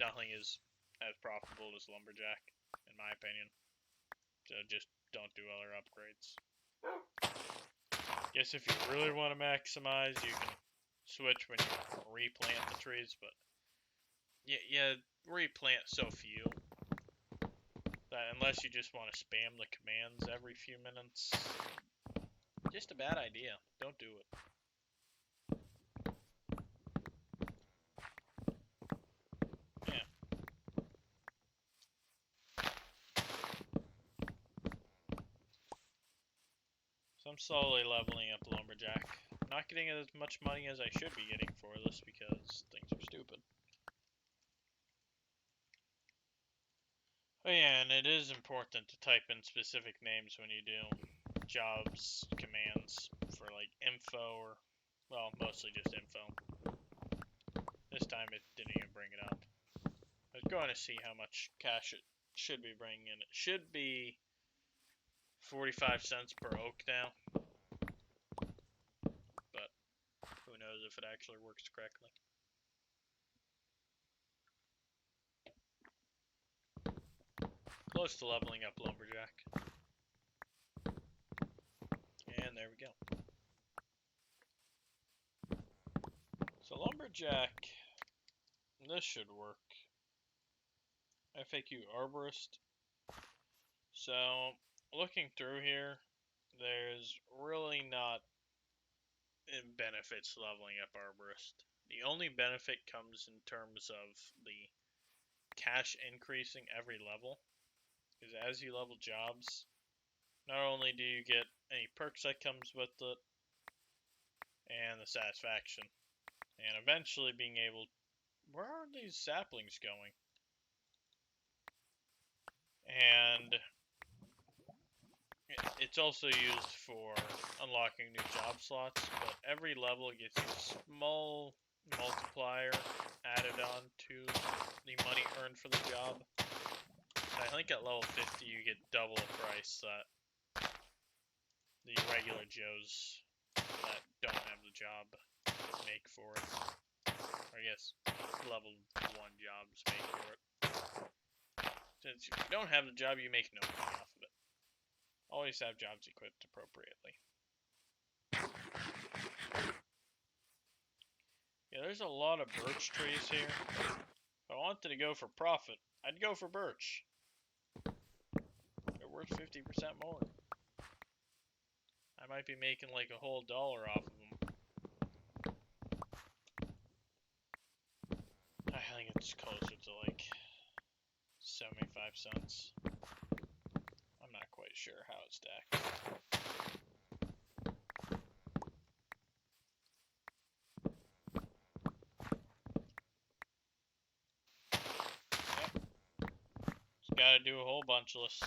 S1: Nothing is as profitable as Lumberjack, in my opinion. So just don't do other upgrades. Guess if you really want to maximize, you can switch when you replant the trees, but yeah, replant so few that unless you just want to spam the commands every few minutes, just a bad idea. Don't do it. Yeah. So I'm slowly leveling up Lumberjack. Not getting as much money as I should be getting for this because things are stupid. Oh yeah, and it is important to type in specific names when you do jobs commands for like info or, well, mostly just info. This time it didn't even bring it up. I was going to see how much cash it should be bringing in. It should be 45 cents per oak now, but who knows if it actually works correctly. Close to leveling up Lumberjack. And there we go. So Lumberjack, this should work. FAQ Arborist. So looking through here, there's really not benefits leveling up Arborist. The only benefit comes in terms of the cash increasing every level. Because as you level jobs, not only do you get any perks that comes with it, and the satisfaction, and eventually being able... Where are these saplings going? And it's also used for unlocking new job slots, but every level gets a small multiplier added on to the money earned for the job. I think at level 50 you get double the price that the regular Joes that don't have the job make for it. Or I guess level 1 jobs make for it. Since if you don't have the job, you make no money off of it. Always have jobs equipped appropriately. Yeah, there's a lot of birch trees here. If I wanted to go for profit, I'd go for birch. They're worth 50% more. I might be making like a whole dollar off of them. I think it's closer to like 75 cents. I'm not quite sure how it's stacked. Yep. Just gotta do a whole bunch of this.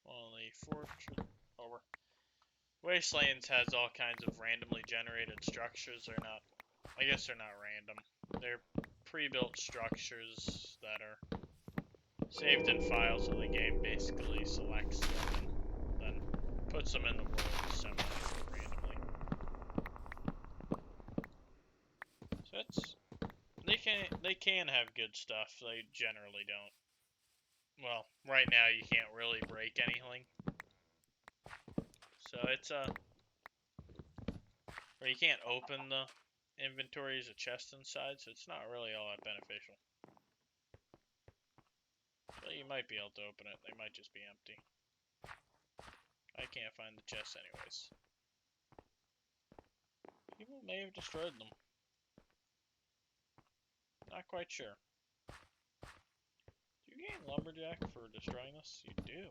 S1: Only fortress over. Wastelands has all kinds of randomly generated structures. They're not, I guess they're not random. They're pre-built structures that are saved in files, so the game basically selects them and then puts them in the world semi-randomly. So it's, they can have good stuff. They generally don't. Well, right now you can't really break anything. So it's or you can't open the inventory as a chest inside, so it's not really all that beneficial. So you might be able to open it, they might just be empty. I can't find the chests anyways. People may have destroyed them. Not quite sure. Do you you gain lumberjack for destroying this? You do.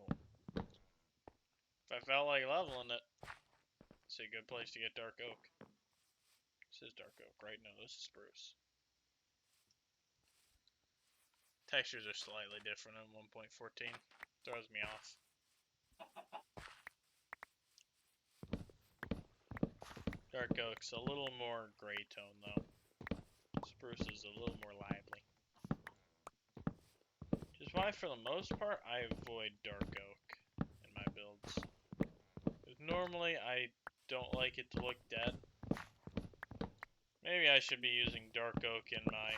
S1: If I felt like leveling it, it's a good place to get dark oak. This is dark oak, right? No, this is spruce. Textures are slightly different in 1.14. Throws me off. Dark oak's a little more gray tone though. Spruce is a little more lively. Which is why for the most part I avoid dark oak in my builds. Because normally I don't like it to look dead. Maybe I should be using dark oak in my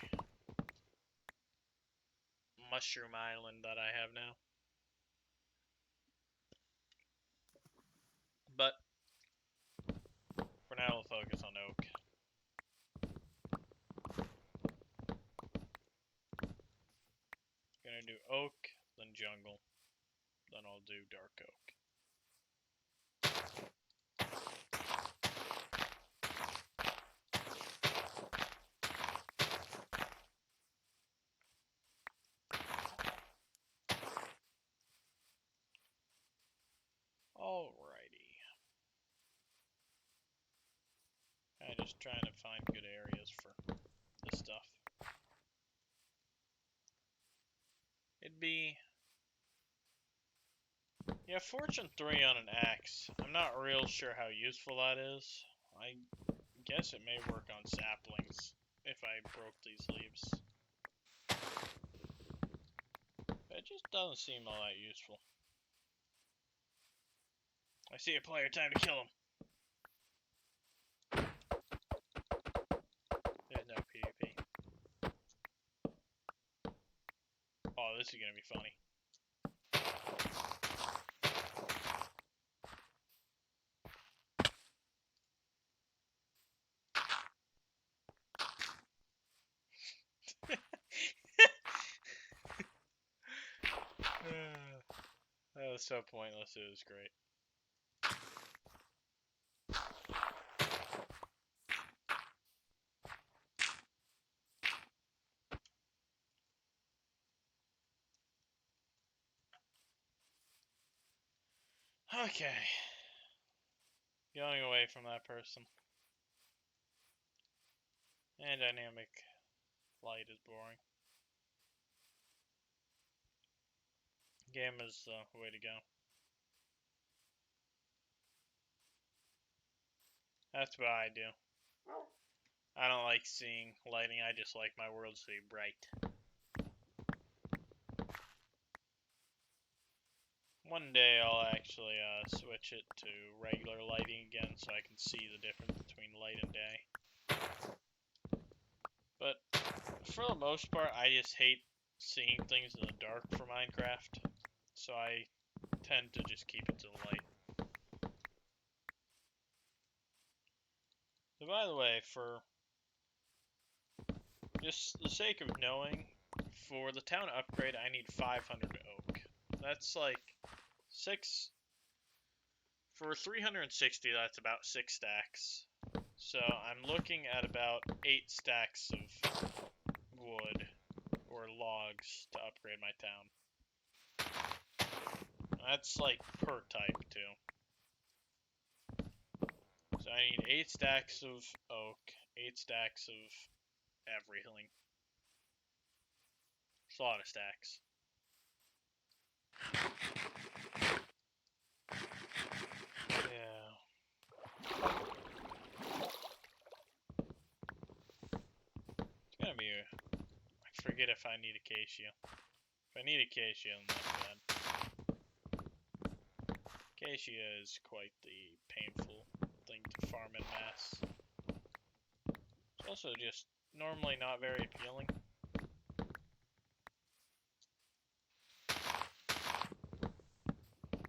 S1: mushroom island that I have now. But for now we'll focus on oak. Gonna do oak, then jungle, then I'll do dark oak. Alrighty. I'm just trying to find good areas for this stuff. It'd be... yeah, Fortune 3 on an axe. I'm not real sure how useful that is. I guess it may work on saplings if I broke these leaves. But it just doesn't seem all that useful. I see a player, time to kill him. There's no PvP. Oh, this is gonna be funny. That was so pointless, it was great. Okay. Going away from that person. And dynamic light is boring. Gamma's the way to go. That's what I do. I don't like seeing lighting, I just like my worlds to be bright. One day I'll actually switch it to regular lighting again so I can see the difference between light and day. But for the most part, I just hate seeing things in the dark for Minecraft, so I tend to just keep it to the light. So by the way, for just the sake of knowing, for the town upgrade I need 500 oak. That's like 6... for 360 that's about 6 stacks. So I'm looking at about 8 stacks of wood or logs to upgrade my town. That's like per type too. So I need 8 stacks of oak, 8 stacks of everything. It's a lot of stacks. Yeah. It's gonna be I forget if I need acacia. If I need acacia, then that's bad. Acacia is quite the painful thing to farm in mass. It's also just normally not very appealing.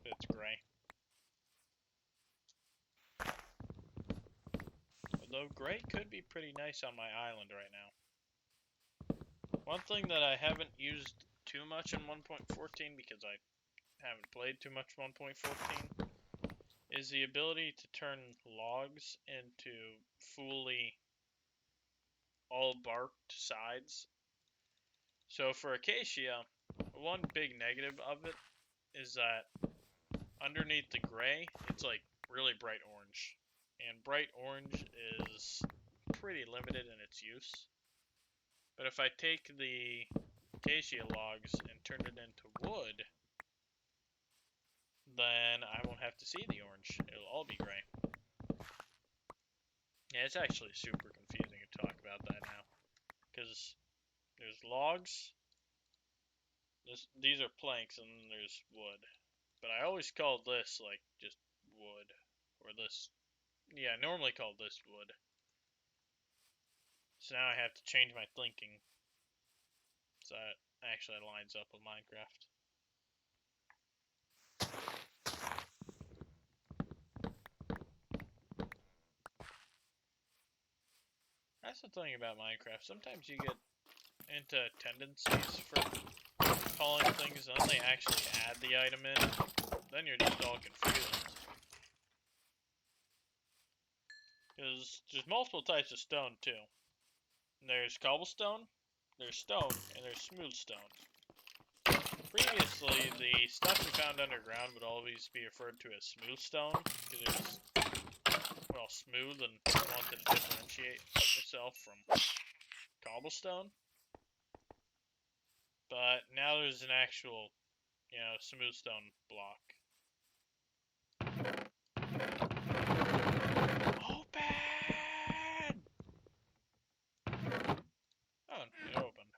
S1: It's gray. Although gray could be pretty nice on my island right now. One thing that I haven't used too much in 1.14 because I haven't played too much 1.14 is the ability to turn logs into fully all barked sides. So for acacia, one big negative of it is that underneath the gray, it's like really bright orange. And bright orange is pretty limited in its use. But if I take the acacia logs and turn it into wood, then I won't have to see the orange. It'll all be gray. Yeah, it's actually super confusing to talk about that now. Because there's logs, these are planks, and then there's wood. But I always called this, like, just wood. Or this, yeah, I normally called this wood. So now I have to change my thinking. So that actually lines up with Minecraft. That's the thing about Minecraft. Sometimes you get into tendencies for calling things, and then they actually add the item in. Then you're just all confused. Because there's multiple types of stone, too. There's cobblestone, there's stone, and there's smooth stone. Previously, the stuff we found underground would always be referred to as smooth stone, because it was, well, smooth and wanted to differentiate itself from cobblestone. But now there's an actual, you know, smooth stone block. Open! Oh, it opened.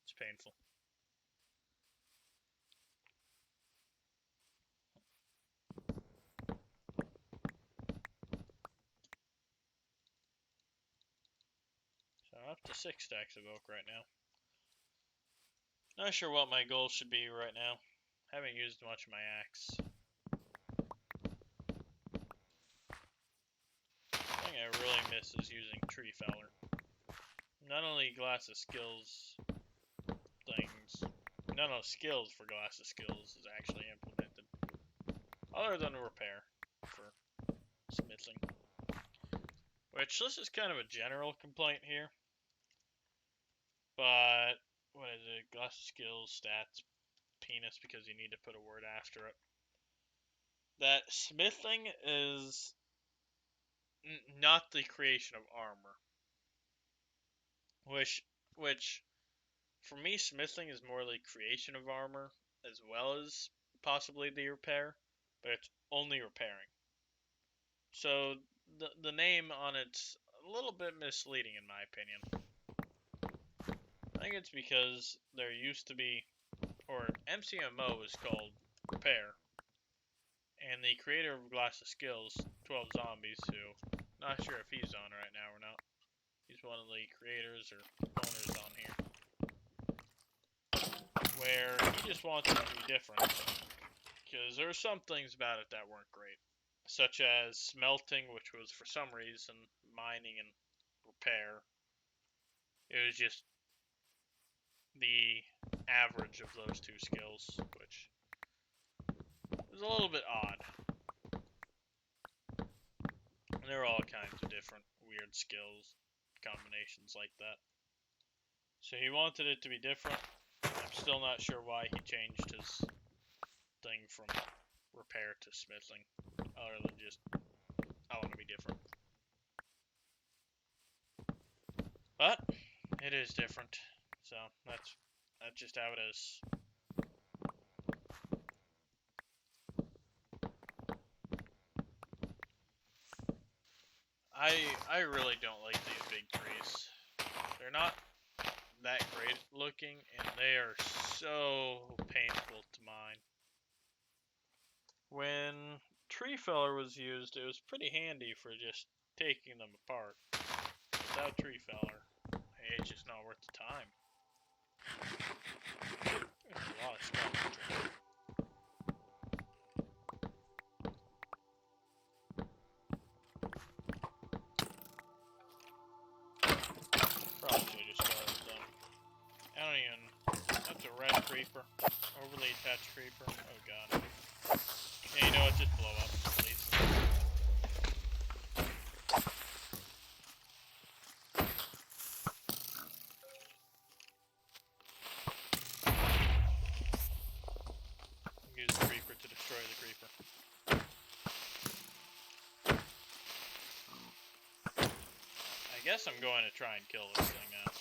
S1: It's painful. So I'm up to 6 stacks of oak right now. Not sure what my goal should be right now. Haven't used much of my axe. The thing I really miss is using tree feller. Not only glass of skills things, none of skills for glass of skills is actually implemented. Other than repair for smithing. Which, this is kind of a general complaint here. But, what is it? Glass of skills, stats, penis, because you need to put a word after it. That smithing is not the creation of armor. Which, for me, smithing is more the creation of armor, as well as possibly the repair, but it's only repairing. So, the name on it's a little bit misleading in my opinion. I think it's because there used to be, or MCMO is called Repair, and the creator of Glass of Skills, 12 Zombies, who, not sure if he's on right now or not. He's one of the creators or owners on here. Where he just wants it to be different. Because there were some things about it that weren't great. Such as smelting, which was for some reason mining and repair. It was just the average of those two skills, which was a little bit odd. And there were all kinds of different weird skills combinations like that. So he wanted it to be different. I'm still not sure why he changed his thing from repair to smithing, other than just, I want to be different. But it is different, so that's just how it is. I really don't like these big trees. They're not that great looking, and they are so painful to mine. When tree feller was used, it was pretty handy for just taking them apart. Without tree feller, it's just not worth the time. There's a lot of stuff. Probably should have just started them. I don't even. That's a red creeper. Overly attached creeper. Oh god. Yeah, you know what? Just blow up, please. guess I'm going to try and kill this thing now.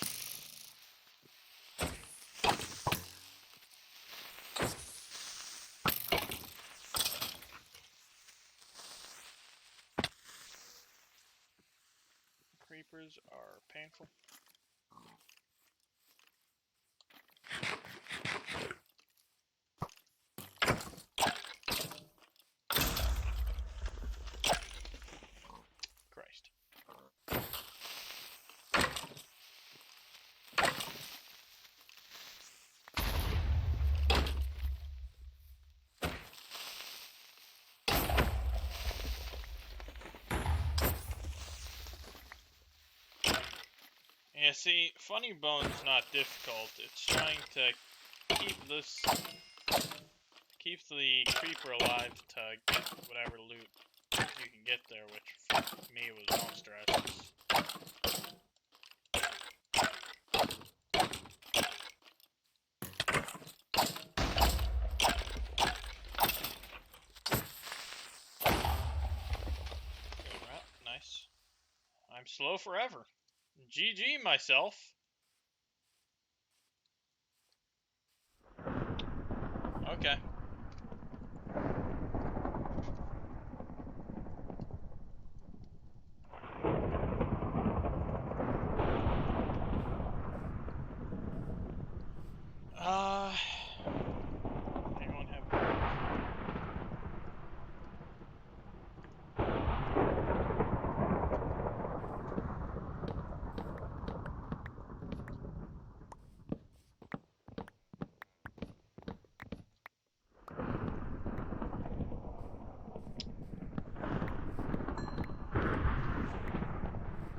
S1: Creepers are painful. Christ. Yeah, see, Funny Bone's not difficult. It's trying to keep the creeper alive to get whatever loot you can get there, which for me was monster essence. Nice. I'm slow forever. GG myself. Okay. Anyone have...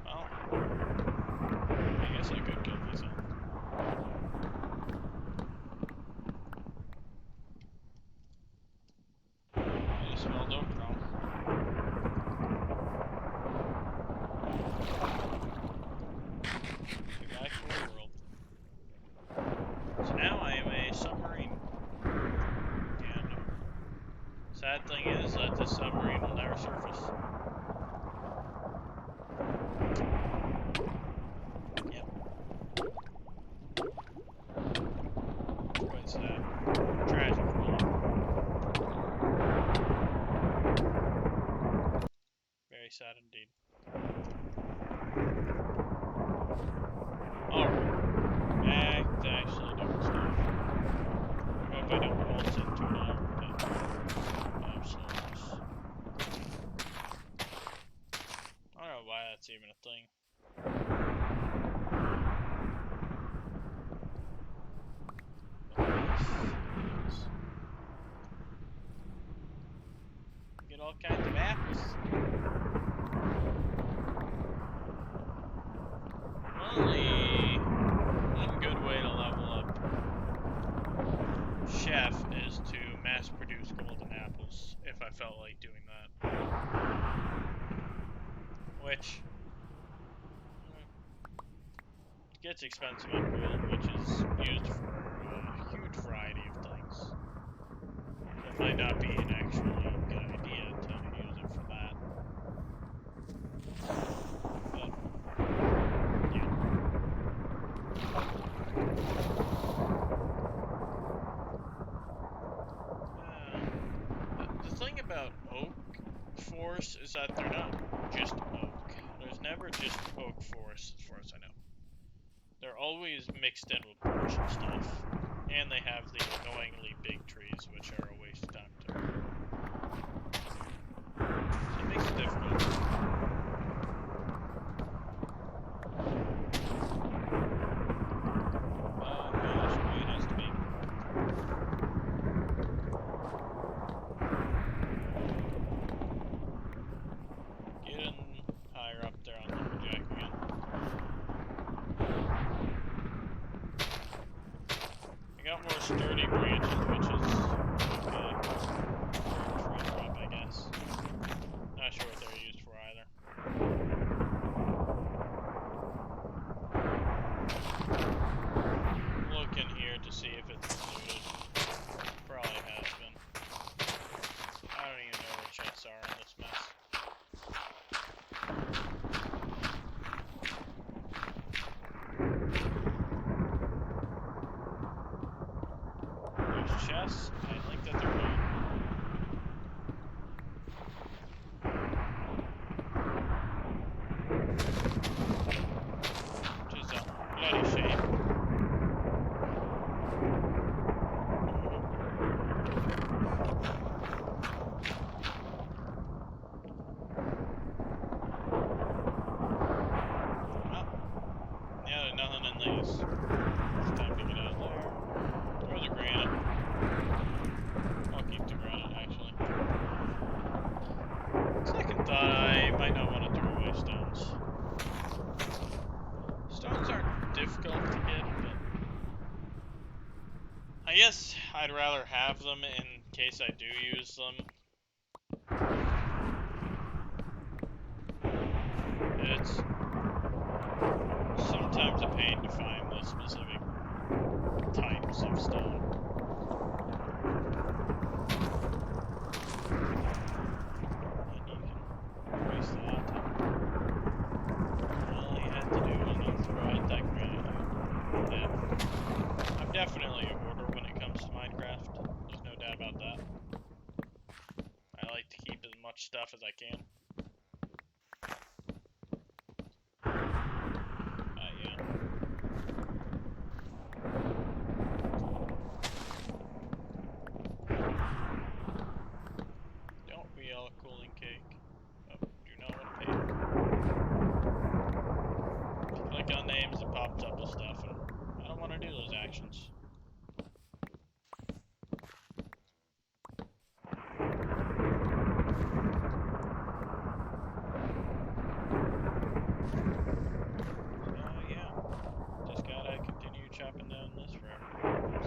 S1: Well, I guess I could kill myself. I just spelled oak wrong. Get back to the world. So now I am a submarine. And sad thing is that this submarine will never surface. Yep. Quite sad. Tragic, really. Very sad indeed. Alright. Back to actually doing stuff. I hope I don't waltz into an hour, but I'm slowness. I don't know why that's even a thing. Get all kinds of apples. Only one good way to level up Chef is to mass produce golden apples, if I felt like doing that. Which gets expensive on gold, which is used for a huge variety of things. So it might not be an actually good idea to use it for that. But, yeah. The thing about oak forests is that they're not just oak. There's never just oak forests, as far as I know. They're always mixed in with birch and stuff. And they have the annoyingly big trees, which are a waste of time too. So it makes it difficult. Oh gosh, why it has to be. Getting higher up there on Lumberjack again. I got more sturdy branches, which is okay. Tree drop, I guess. Not sure what they're used for either. Look in here to see if it's looted. Probably has been. I don't even know where chests are in this mess. Which is a bloody shame. Yeah, there's nothing in these. It's time to get out of there. Throw the granite. I'll keep the granite, actually. Second thought, I might not want to throw away stones. Stones aren't difficult to get, but I guess I'd rather have them in case I do use them. It's sometimes a pain to find the specific types of stone. And you can waste a lot of time. All you have to do is not throw out that granite. Yeah. I'm definitely a hoarder when it comes to Minecraft. There's no doubt about that. I like to keep as much stuff as I can. Yeah. Don't we all cooling cake? Oh, do not want to pay. Click on names, it pops up with stuff, and I don't want to do those actions. Chopping down this forever.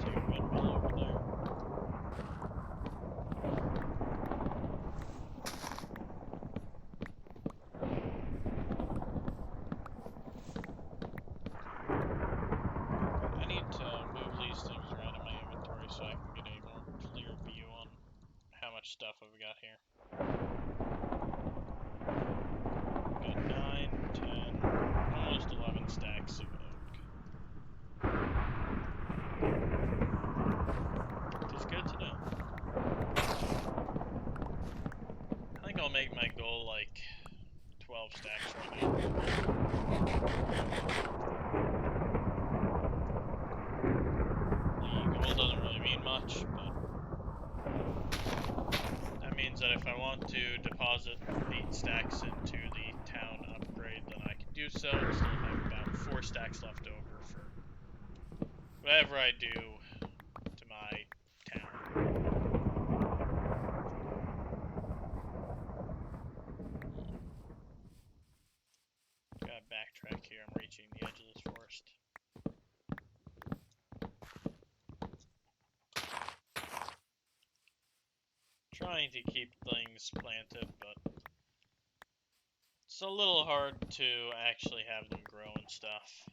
S1: See a windmill over there. I need to move these things around in my inventory so I can get a more clear view on how much stuff I've got here. Got 9, 10, almost 11 stacks of oak. It's good to know. I think I'll make my goal like 12 stacks right now. The goal doesn't really mean much, but that means that if I want to deposit 8 stacks into the town upgrade, then I can do so and still have about 4 stacks left over for whatever I do to my town. Gotta backtrack here, I'm reaching the edge of this forest. Trying to keep things planted, but it's a little hard to actually have them grow and stuff.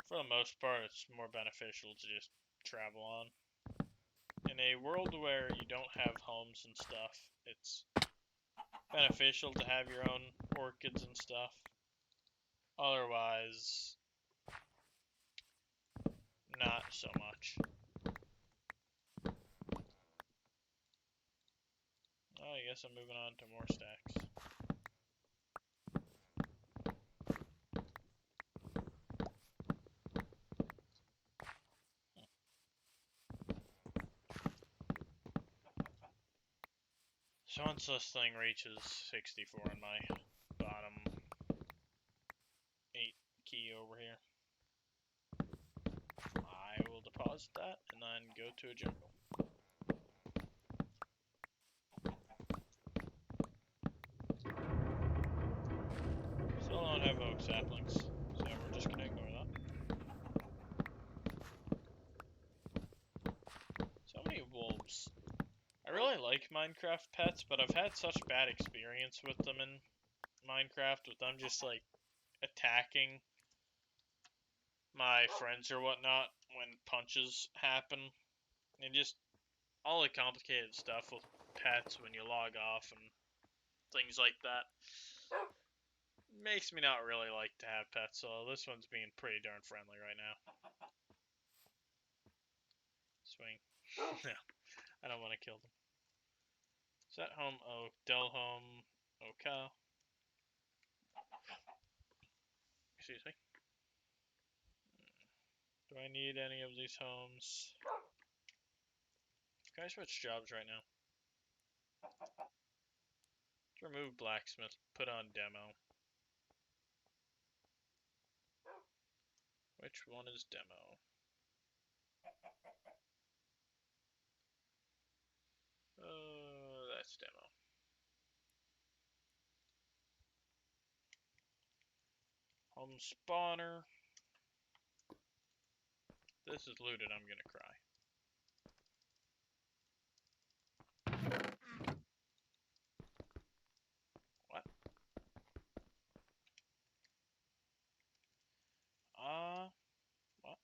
S1: For the most part, it's more beneficial to just travel on. In a world where you don't have homes and stuff, it's beneficial to have your own orchids and stuff. Otherwise, not so much. Oh, I guess I'm moving on to more stacks. So once this thing reaches 64 on my bottom 8 key over here, I will deposit that and then go to a jungle. Still don't have oak saplings, so we're just gonna ignore that. So many wolves. I really like Minecraft pets, but I've had such bad experience with them in Minecraft, with them just like attacking my friends or whatnot when punches happen, and just all the complicated stuff with pets when you log off and things like that makes me not really like to have pets, so this one's being pretty darn friendly right now. Swing. No, I don't want to kill them. Set home oak, del home oak cow. Excuse me. Do I need any of these homes? Can I switch jobs right now? Let's remove blacksmith, put on demo. Which one is demo? That's demo. Home spawner. This is looted, I'm gonna cry. What? What?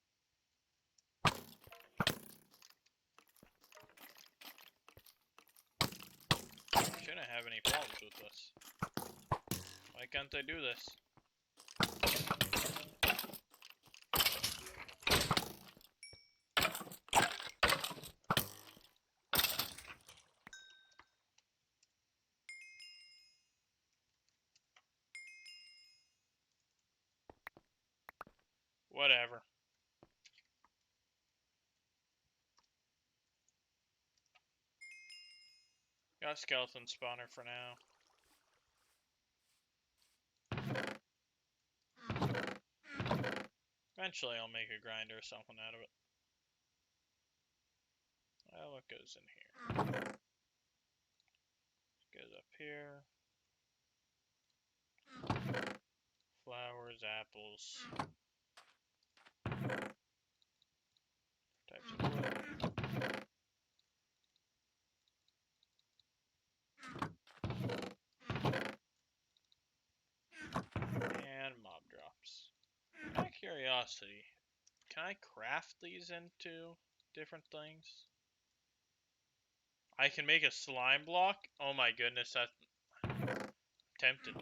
S1: Shouldn't have any problems with this. Why can't I do this? Whatever. Got a skeleton spawner for now. Eventually I'll make a grinder or something out of it. Well, what goes in here? Goes up here. Flowers, apples. Types of wood. And mob drops. Out of curiosity, can I craft these into different things? I can make a slime block? Oh my goodness, I'm tempted.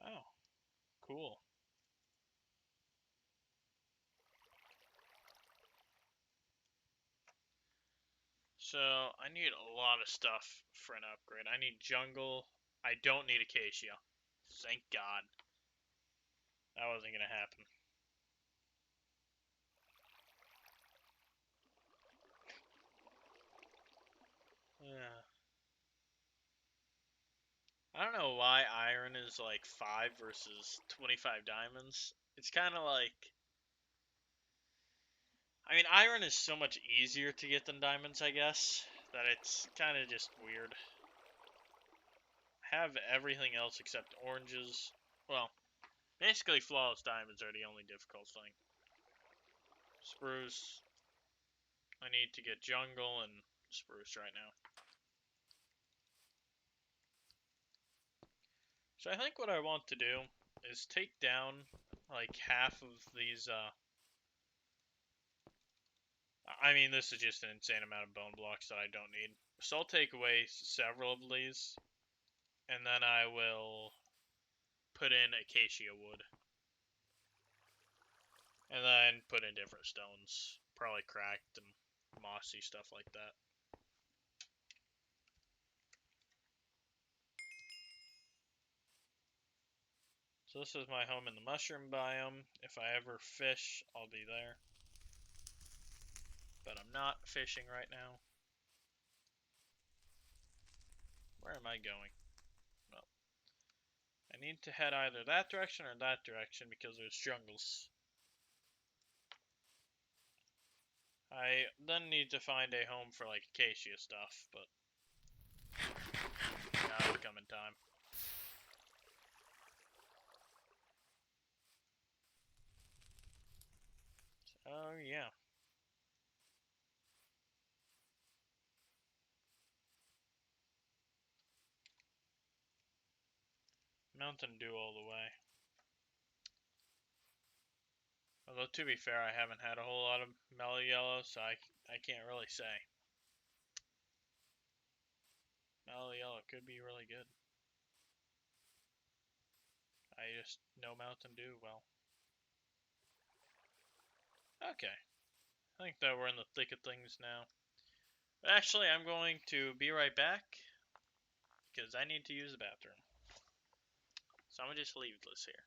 S1: Oh, cool. So, I need a lot of stuff for an upgrade. I need jungle. I don't need acacia. Thank God. That wasn't gonna happen. Yeah. I don't know why iron is like 5 versus 25 diamonds. It's kind of like... I mean, iron is so much easier to get than diamonds, I guess, that it's kind of just weird. I have everything else except oranges. Well, basically flawless diamonds are the only difficult thing. Spruce. I need to get jungle and spruce right now. So I think what I want to do is take down like half of these, I mean, this is just an insane amount of bone blocks that I don't need. So I'll take away several of these, and then I will put in acacia wood. And then put in different stones, probably cracked and mossy, stuff like that. So this is my home in the mushroom biome. If I ever fish, I'll be there. But I'm not fishing right now. Where am I going? Well, I need to head either that direction or that direction because there's jungles. I then need to find a home for like acacia stuff, but that'll come in time. Oh yeah. Mountain Dew all the way. Although, to be fair, I haven't had a whole lot of mellow yellow, so I can't really say. Mellow yellow could be really good. I just know Mountain Dew well. Okay. I think that we're in the thick of things now. But actually, I'm going to be right back, because I need to use the bathroom. So I'm gonna just leave this here.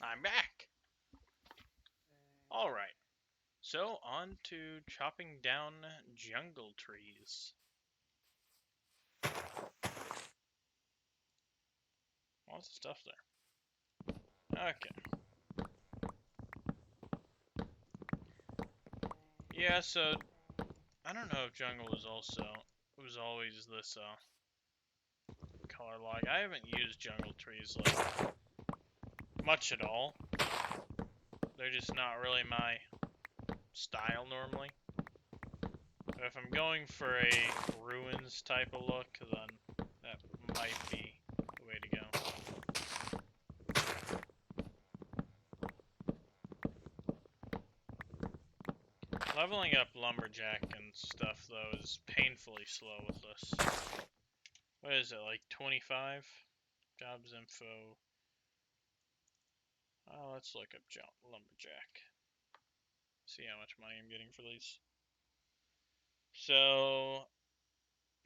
S1: I'm back! Alright, so on to chopping down jungle trees. Lots of stuff there. Okay. Yeah, so I don't know if jungle was always this color log. I haven't used jungle trees like much at all. They're just not really my style normally. But if I'm going for a ruins type of look, then that might be the way to go. Leveling up lumberjack and stuff though is painfully slow with this. What is it, like 25? Jobs info. Oh, let's look up lumberjack. See how much money I'm getting for these. So,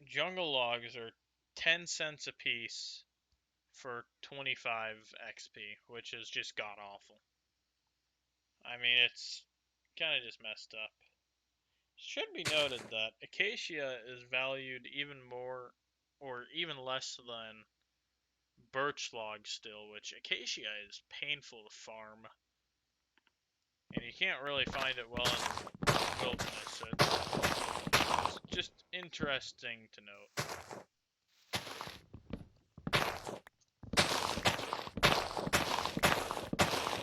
S1: jungle logs are 10 cents a piece for 25 XP, which is just god awful. I mean, it's kind of just messed up. Should be noted that acacia is valued even more, or even less than birch logs still, which acacia is painful to farm. And you can't really find it well in the wilderness, so it's just interesting to note.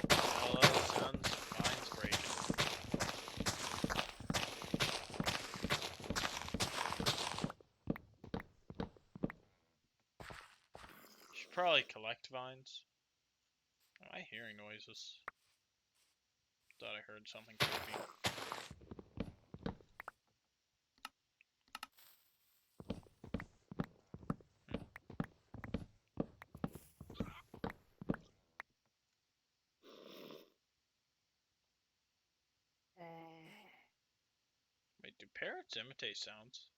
S1: Hello, sounds of mines breaking. Should probably collect vines. Am I hearing noises? Thought I heard something creepy. Wait, do parrots imitate sounds?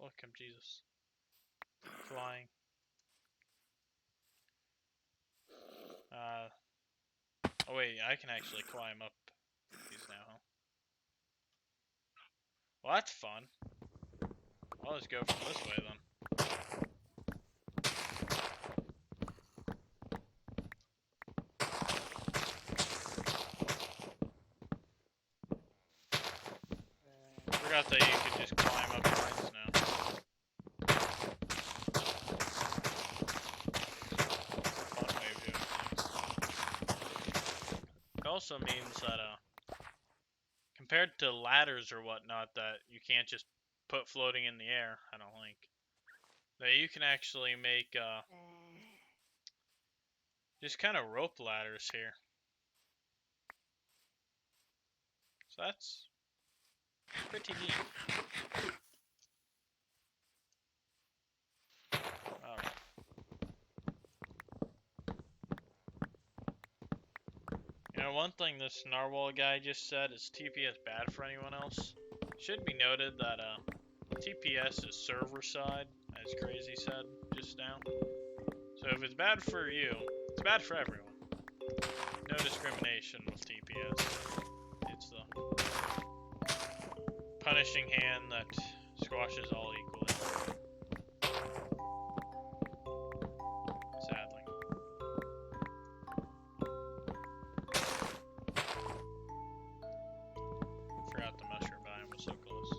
S1: Oh, come Jesus. Flying. Oh wait, I can actually climb up these now, huh? Well, that's fun. I'll just go from this way then. Forgot that you could just climb up vines now. Fun way of doing things. It also means that, compared to ladders or whatnot that you can't just put floating in the air, I don't think, that you can actually make, just kind of rope ladders here. So that's pretty neat. Alright. You know, one thing this narwhal guy just said is TPS bad for anyone else. Should be noted that TPS is server side, as Crazy said just now. So if it's bad for you, it's bad for everyone. no discrimination with TPS. It's the punishing hand that squashes all equally. Sadly. Forgot the mushroom biome was so close.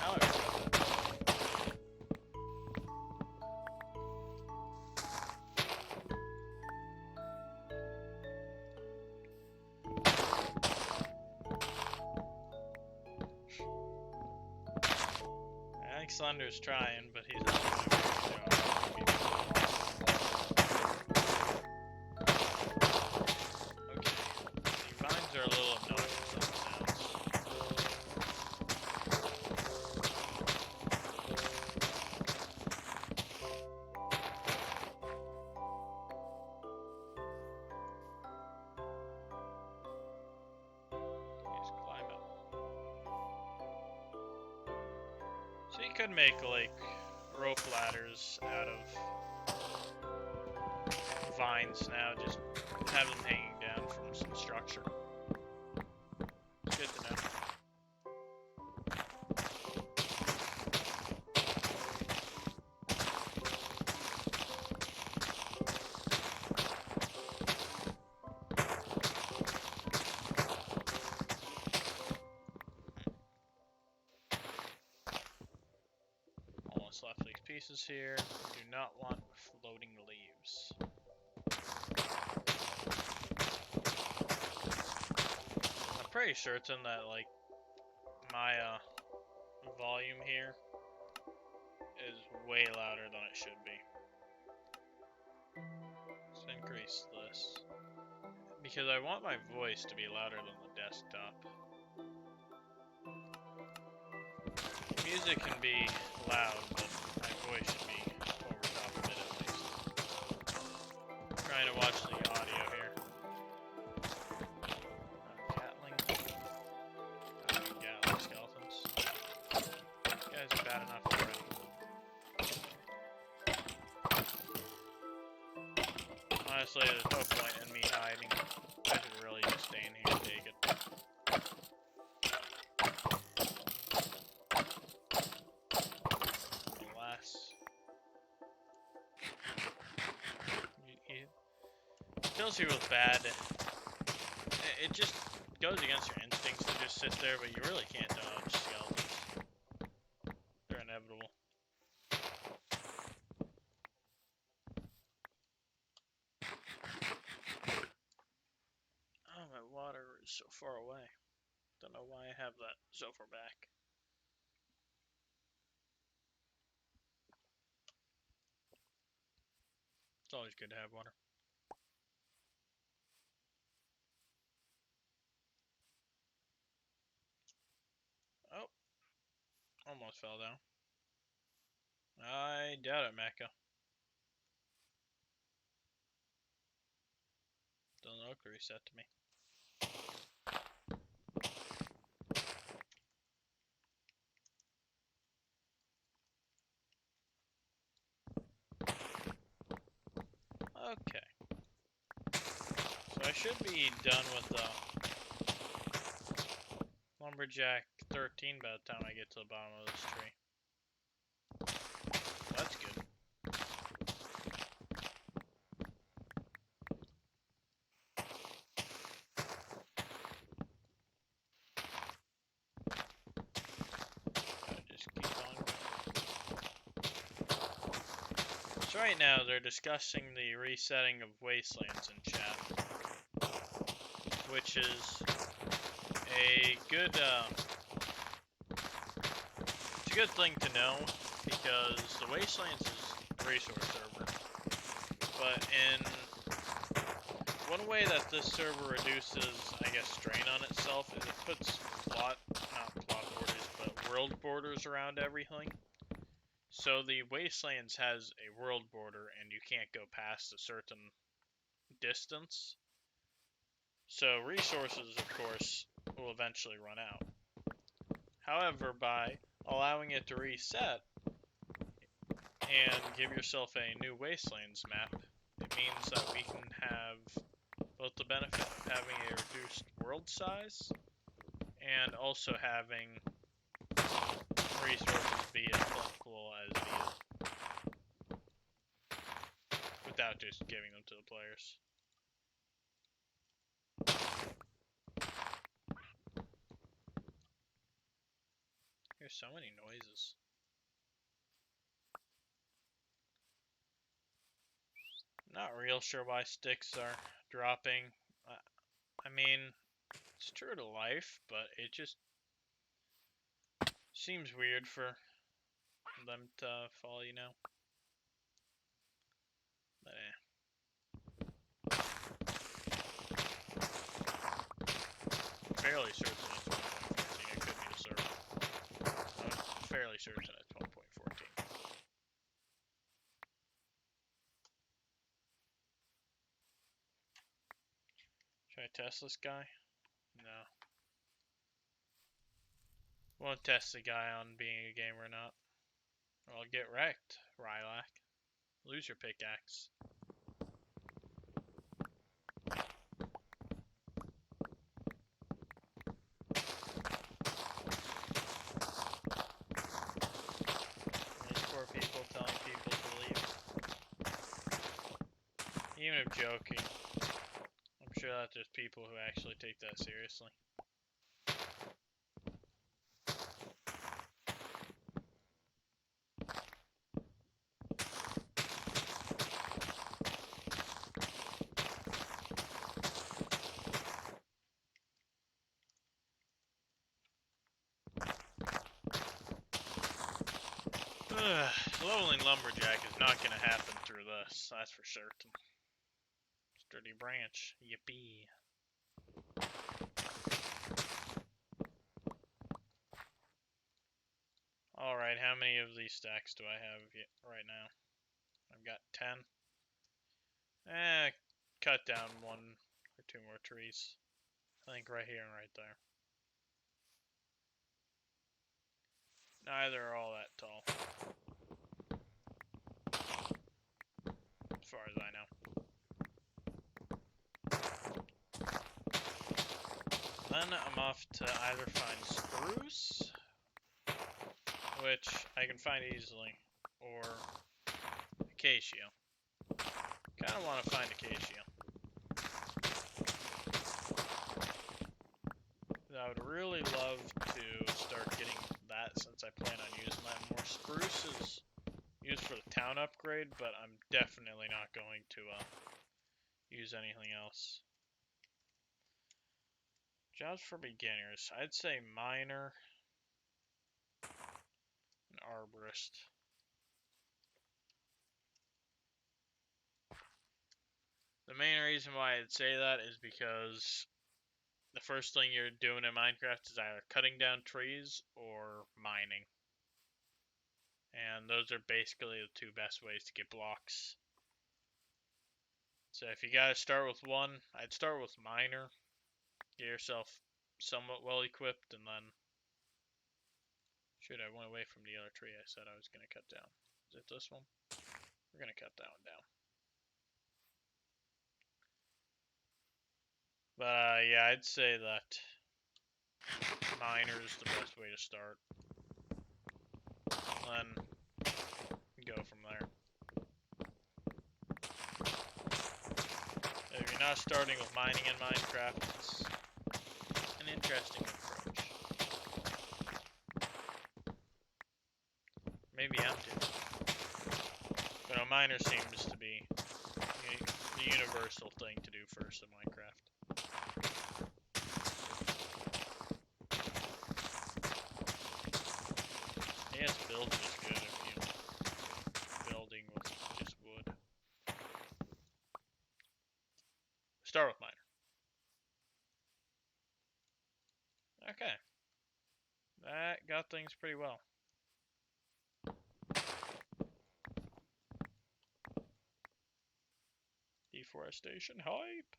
S1: Now I forgot that. I think Slender's trying, but he's not doing a good job. Okay. The vines are a little obnoxious sometimes. Just climb up. So you could make like rope ladders out of vines now, just have them hanging down from some structure. It's good to know. Almost left these pieces here. Do not want floating leaves. I'm pretty sure it's in that, like, my volume here is way louder than it should be. Let's increase this. Because I want my voice to be louder than the desktop. Music can be loud, but my voice should be over top of it at least. I'm trying to watch the audio here. Gatling. Gatling skeletons. These guys are bad enough already. Honestly, there's no point in me hiding. I should really just stay in here and take it. Kills you with bad. It just goes against your instincts to just sit there, but you really can't dodge skeletons. They're inevitable. Oh, my water is so far away. Don't know why I have that so far back. It's always good to have water. Oh, almost fell down. I doubt it, Mecha. Doesn't look reset to me. Okay. So I should be done with the Lumberjack 13 by the time I get to the bottom of this tree. That's good. Just keep on going. So right now they're discussing the resetting of Wastelands in chat, which is a good it's a good thing to know, because the Wastelands is a resource server, but in one way that this server reduces, I guess, strain on itself is it puts not plot borders, but world borders around everything. So the Wastelands has a world border and you can't go past a certain distance. So resources, of course, will eventually run out. However, by allowing it to reset and give yourself a new Wastelands map, it means that we can have both the benefit world size, and also having resources be as plentiful as needed, without just giving them to the players. There's so many noises. Not real sure why sticks are dropping. I mean, it's true to life, but it just seems weird for them to fall, you know? But fairly certain it's 1.14. It could be the server. I'm fairly certain it's 1.14. Should I test this guy? No. Won't test the guy on being a gamer or not. Well, get wrecked, Rylac. Lose your pickaxe. These poor people telling people to leave. Even if joking, I'm sure that there's people who actually take that seriously. Leveling Lumberjack is not going to happen through this, that's for certain. Sturdy branch, yippee. Alright, how many of these stacks do I have right now? I've got 10. Cut down 1 or 2 more trees. I think right here and right there. Neither are all that tall, as far as I know. Then I'm off to either find spruce, which I can find easily, or acacia. Kind of want to find acacia. I would really love to start getting that since I plan on using that more. Spruce is used for the town upgrade, but I'm definitely not going to use anything else. Jobs for beginners. I'd say miner and arborist. The main reason why I'd say that is because the first thing you're doing in Minecraft is either cutting down trees or mining. And those are basically the 2 best ways to get blocks. So if you gotta start with one, I'd start with miner. Get yourself somewhat well equipped, and then... Shoot, I went away from the other tree I said I was gonna cut down. Is it this one? We're gonna cut that one down. But yeah, I'd say that miner is the best way to start. Then go from there. If you're not starting with mining in Minecraft, it's an interesting approach. Maybe I'm different. But a miner seems to be the universal thing to do first in Minecraft. I guess building is good if you're building with just wood. Start with miner. Okay. That got things pretty well. Deforestation hype.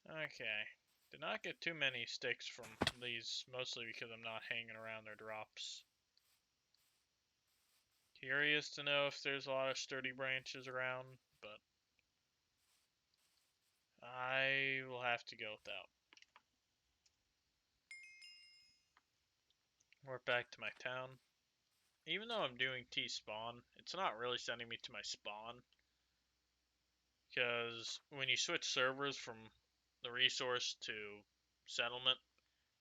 S1: Okay. Did not get too many sticks from these, mostly because I'm not hanging around their drops. Curious to know if there's a lot of sturdy branches around, but I will have to go without. Warp back to my town. Even though I'm doing T-spawn, it's not really sending me to my spawn. Because when you switch servers from the resource to settlement,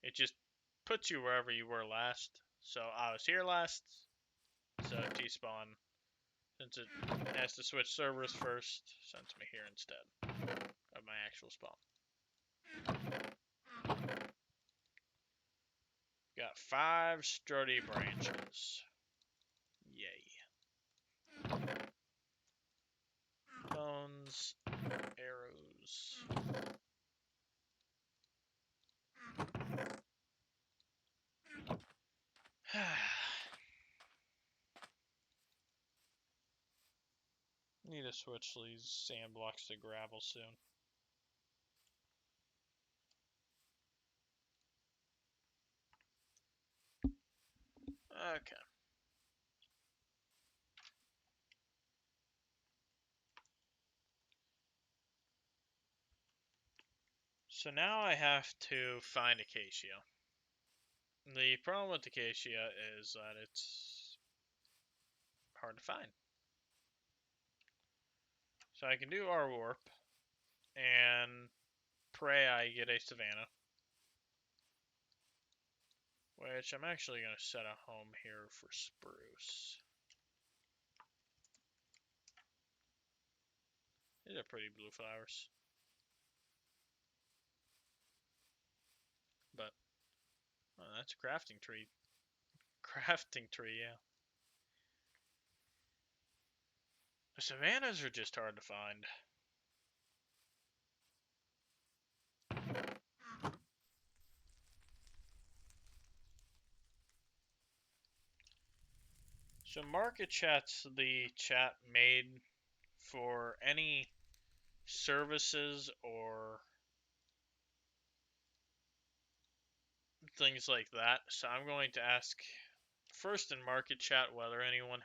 S1: it just puts you wherever you were last. So I was here last, so T-spawn, since it has to switch servers first, sends me here instead of my actual spawn. Got 5 sturdy branches. Yay. Bones, arrows. Need to switch these sand blocks to gravel soon. Okay. So now I have to find acacia. The problem with acacia is that it's hard to find. So I can do our warp and pray I get a savanna. Which I'm actually going to set a home here for spruce. These are pretty blue flowers. But, oh, that's a crafting tree. Crafting tree, yeah. The savannas are just hard to find. So market chat's the chat made for any services or things like that. So I'm going to ask first in market chat whether anyone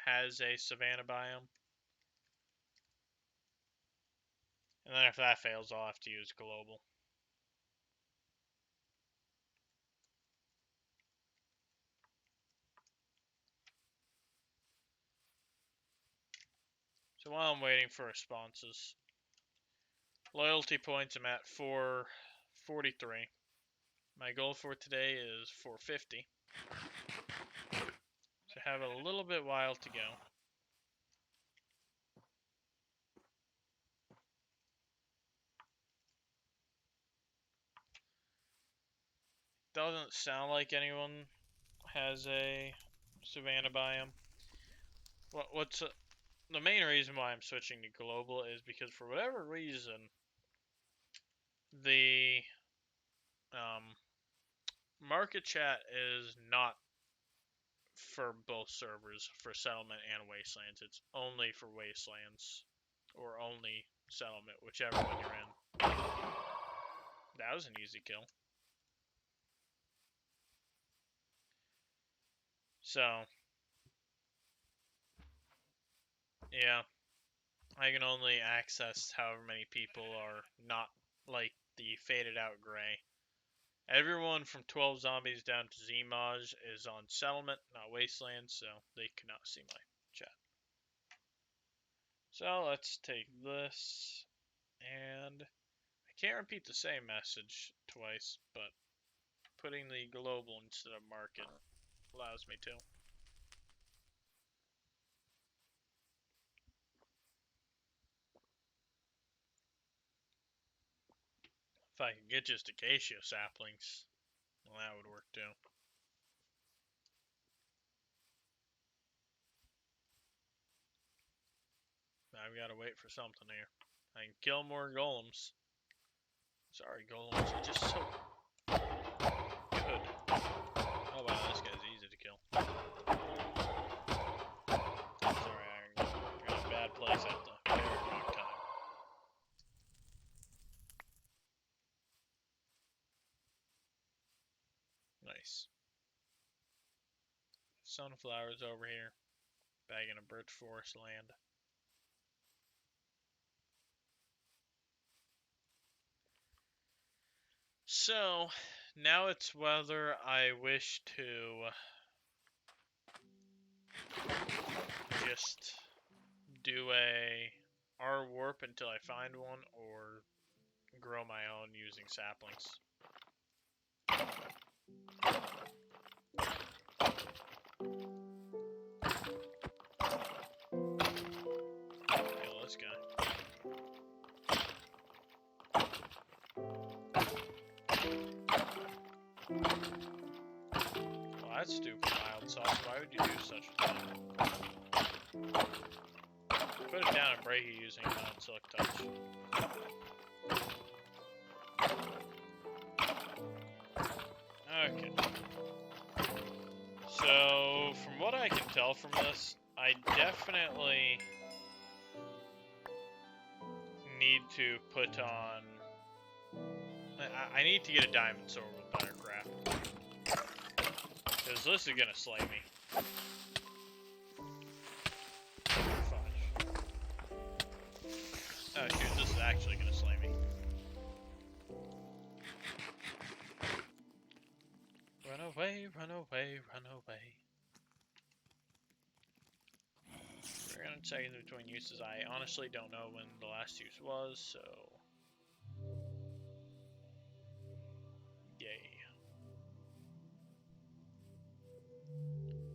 S1: has a savanna biome. And then if that fails, I'll have to use global. So while I'm waiting for responses, loyalty points I'm at 443. My goal for today is 450. So I have a little bit while to go. Doesn't sound like anyone has a savanna biome. What's the main reason why I'm switching to global is because for whatever reason, the market chat is not for both servers, for settlement and wastelands. It's only for wastelands or only settlement, whichever one you're in. That was an easy kill. So, yeah, I can only access however many people are not like the faded out gray. Everyone from 12 zombies down to Zmaj is on settlement, not wasteland, so they cannot see my chat. So let's take this, and I can't repeat the same message twice, but putting the global instead of market allows me to. If I could get just acacia saplings, well, that would work too. I've got to wait for something here. I can kill more golems. Sorry, golems are just so good. Oh wow, this guy's easy to kill. Sorry, I got a bad place at the very wrong time. Nice. Sunflowers over here. Back in a birch forest land. So, now it's whether I wish to just do a R warp until I find one, or grow my own using saplings. Kill this guy. Well, that's stupid, Mild Sauce. Why would you do such a thing? Put it down and break it using Mild Silk Touch. Okay. So, from what I can tell from this, I definitely need to put on... I need to get a diamond sword with Buttercraft. Because this is gonna slay me. Fudge. Oh shoot, this is actually gonna slay me. Run away, run away, run away. We're gonna check in between uses. I honestly don't know when the last use was, so... Yay.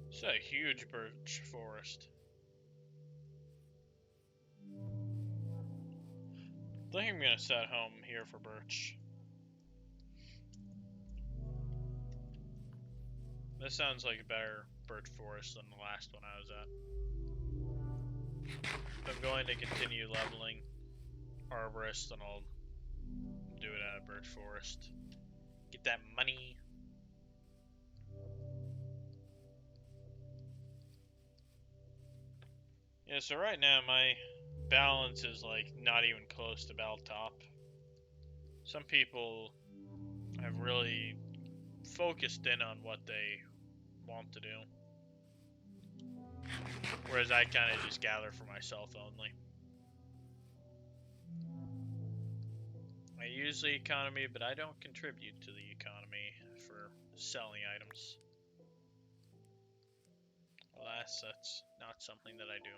S1: It's a huge birch forest. I think I'm gonna set home here for birch. This sounds like a better birch forest than the last one I was at. If I'm going to continue leveling arborist, then I'll do it at a birch forest. Get that money. Yeah, so right now my balance is like not even close to bell top. Some people have really focused in on what they want to do, whereas I kind of just gather for myself only. I use the economy, but I don't contribute to the economy for selling items. Alas, that's not something that I do.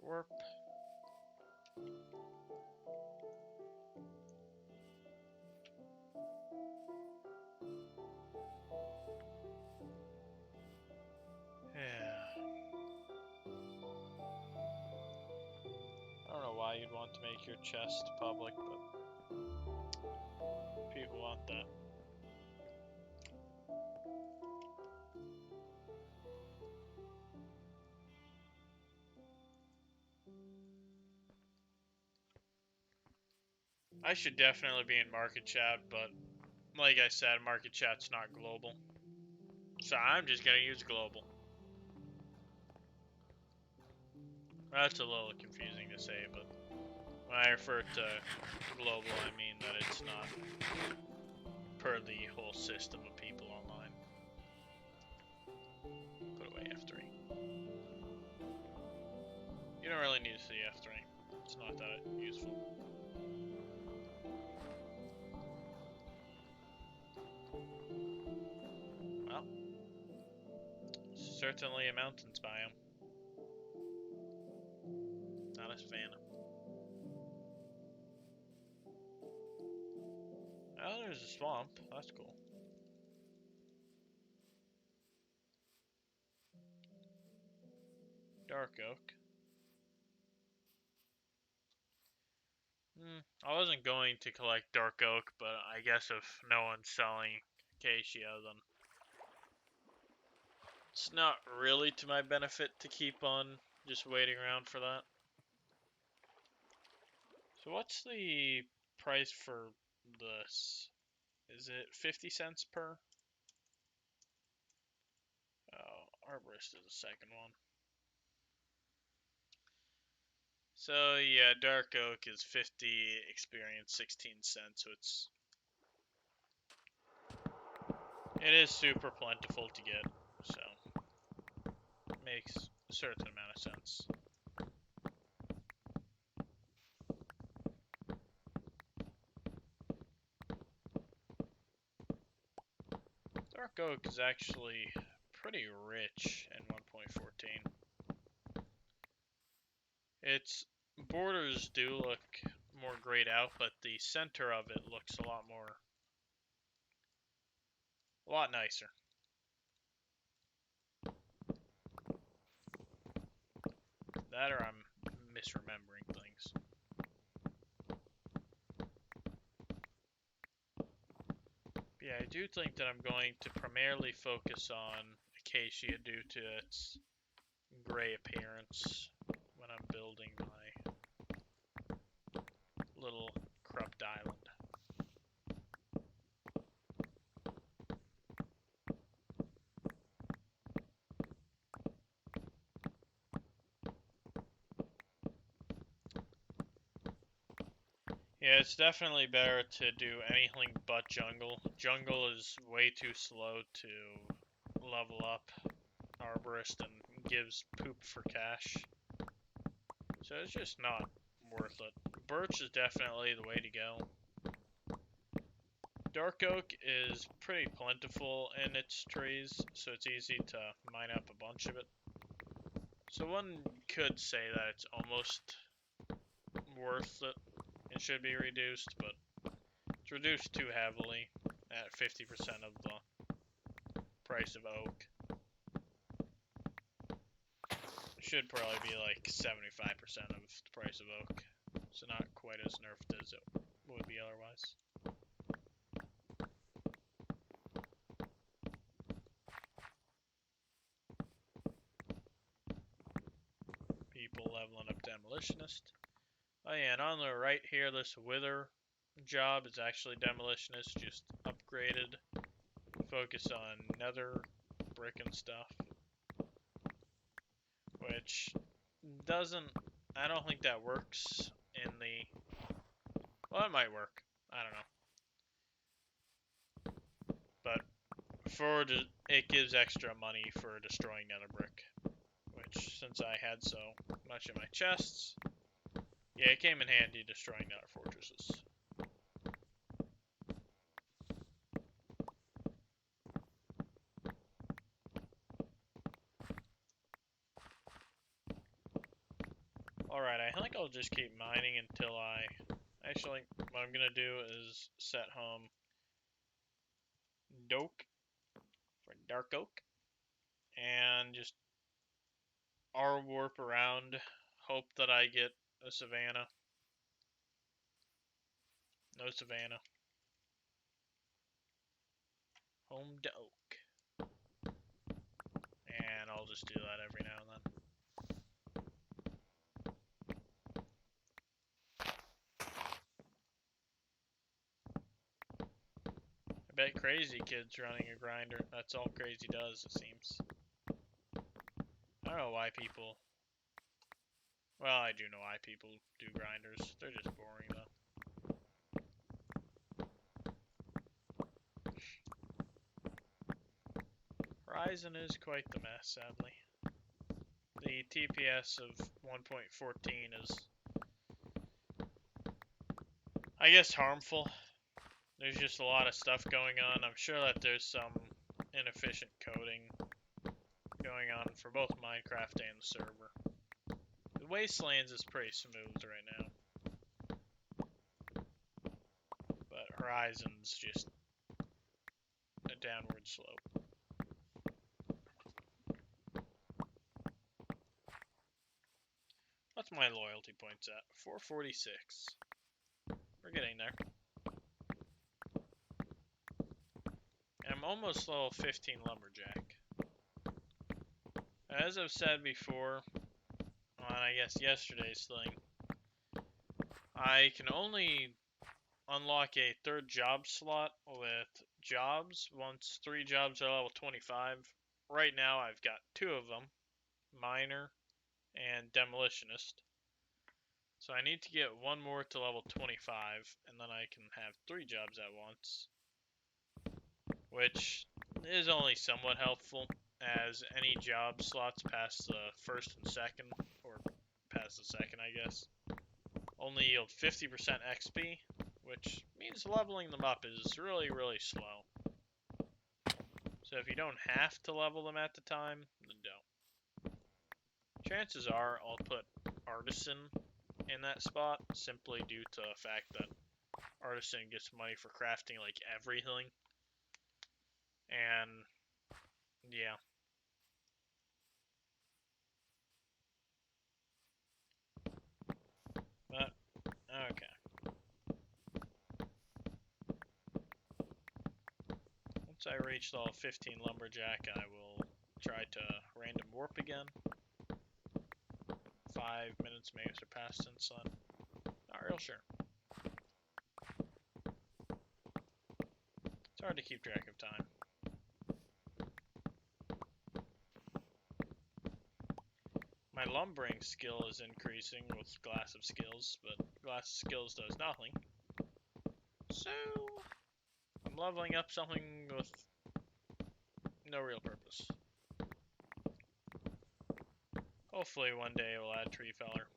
S1: Warp. Yeah. I don't know why you'd want to make your chest public, but people want that. I should definitely be in market chat, but like I said, market chat's not global. So I'm just gonna use global. That's a little confusing to say, but when I refer to global, I mean that it's not per the whole system of people online. Put away F3. You don't really need to see F3. It's not that useful. Well, certainly a mountains biome. Not a fan. Oh, there's a swamp. That's cool. Dark oak. I wasn't going to collect dark oak, but I guess if no one's selling acacia, then it's not really to my benefit to keep on just waiting around for that. So what's the price for this? Is it 50 cents per? Oh, Arborist is the second one. So yeah, dark oak is 50 experience, 16 cents, so it is super plentiful to get, so it makes certain amount of sense. Dark oak is actually pretty rich in 1.14. Its borders do look more grayed out, but the center of it looks a lot nicer. That or I'm misremembering things. Yeah, I do think that I'm going to primarily focus on acacia due to its gray appearance when I'm building my little corrupt island. Yeah, it's definitely better to do anything but jungle. Jungle is way too slow to level up arborist and gives poop for cash. So it's just not worth it. Birch is definitely the way to go. Dark oak is pretty plentiful in its trees, so it's easy to mine up a bunch of it. So one could say that it's almost worth it. It should be reduced, but it's reduced too heavily at 50% of the price of oak. It should probably be like 75% of the price of oak, so not quite as nerfed as it would be otherwise. People leveling up demolitionist. Oh yeah, and on the right here, this wither job is actually demolitionist, just upgraded. Focus on nether brick and stuff, which doesn't, I don't think that works in the, well, it might work, I don't know, but it gives extra money for destroying nether brick, which since I had so much in my chests, yeah, it came in handy destroying nether fortresses. Alright, I think I'll just keep mining until actually, what I'm gonna do is set home doke for dark oak, and just warp around, hope that I get a savanna. No savanna. Home to oak. And I'll just do that every now and then. I bet Crazy Kid's running a grinder. That's all Crazy does, it seems. I don't know why people... Well, I do know why people do grinders. They're just boring, though. Horizon is quite the mess, sadly. The TPS of 1.14 is, I guess, harmful. There's just a lot of stuff going on. I'm sure that there's some inefficient coding going on for both Minecraft and the server. The Wastelands is pretty smooth right now, but Horizon's just a downward slope. What's my loyalty points at? 446. We're getting there. And I'm almost level 15 Lumberjack. As I've said before, on I guess yesterday's thing, I can only unlock a third job slot with jobs once 3 jobs are level 25. Right now I've got 2 of them, Miner and Demolitionist. So I need to get 1 more to level 25, and then I can have 3 jobs at once, which is only somewhat helpful. as any job slots past the first and second, or past the second, I guess, only yield 50% XP, which means leveling them up is really, really slow. So if you don't have to level them at the time, then don't. Chances are I'll put Artisan in that spot, simply due to the fact that Artisan gets money for crafting like everything. And yeah. But okay. Once I reach level 15 Lumberjack, I will try to random warp again. 5 minutes may have surpassed since then. Not real sure. It's hard to keep track of time. My lumbering skill is increasing with Glass of Skills, but Glass of Skills does nothing. So, I'm leveling up something with no real purpose. Hopefully one day we'll add Tree Feller.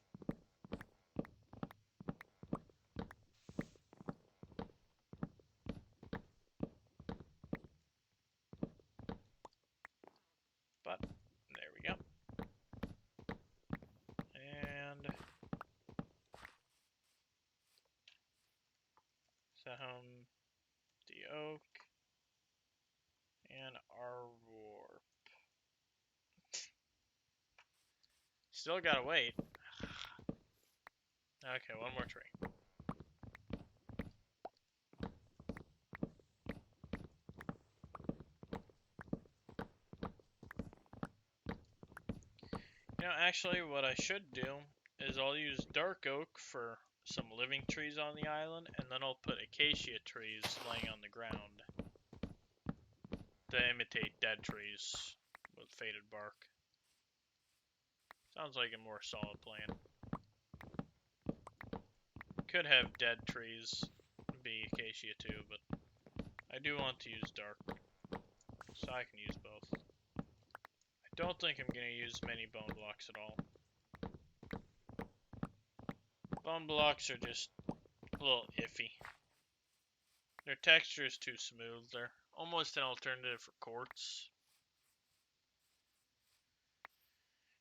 S1: But, there we go. And set home the oak and our warp. Still gotta wait. Okay, one more tree. You know, actually, what I should do is I'll use dark oak for some living trees on the island, and then I'll put acacia trees laying on the ground to imitate dead trees with faded bark. Sounds like a more solid plan. Could have dead trees be acacia too, but I do want to use dark, so I can use both. I don't think I'm going to use many bone blocks at all. Bone blocks are just a little iffy. Their texture is too smooth. They're almost an alternative for quartz.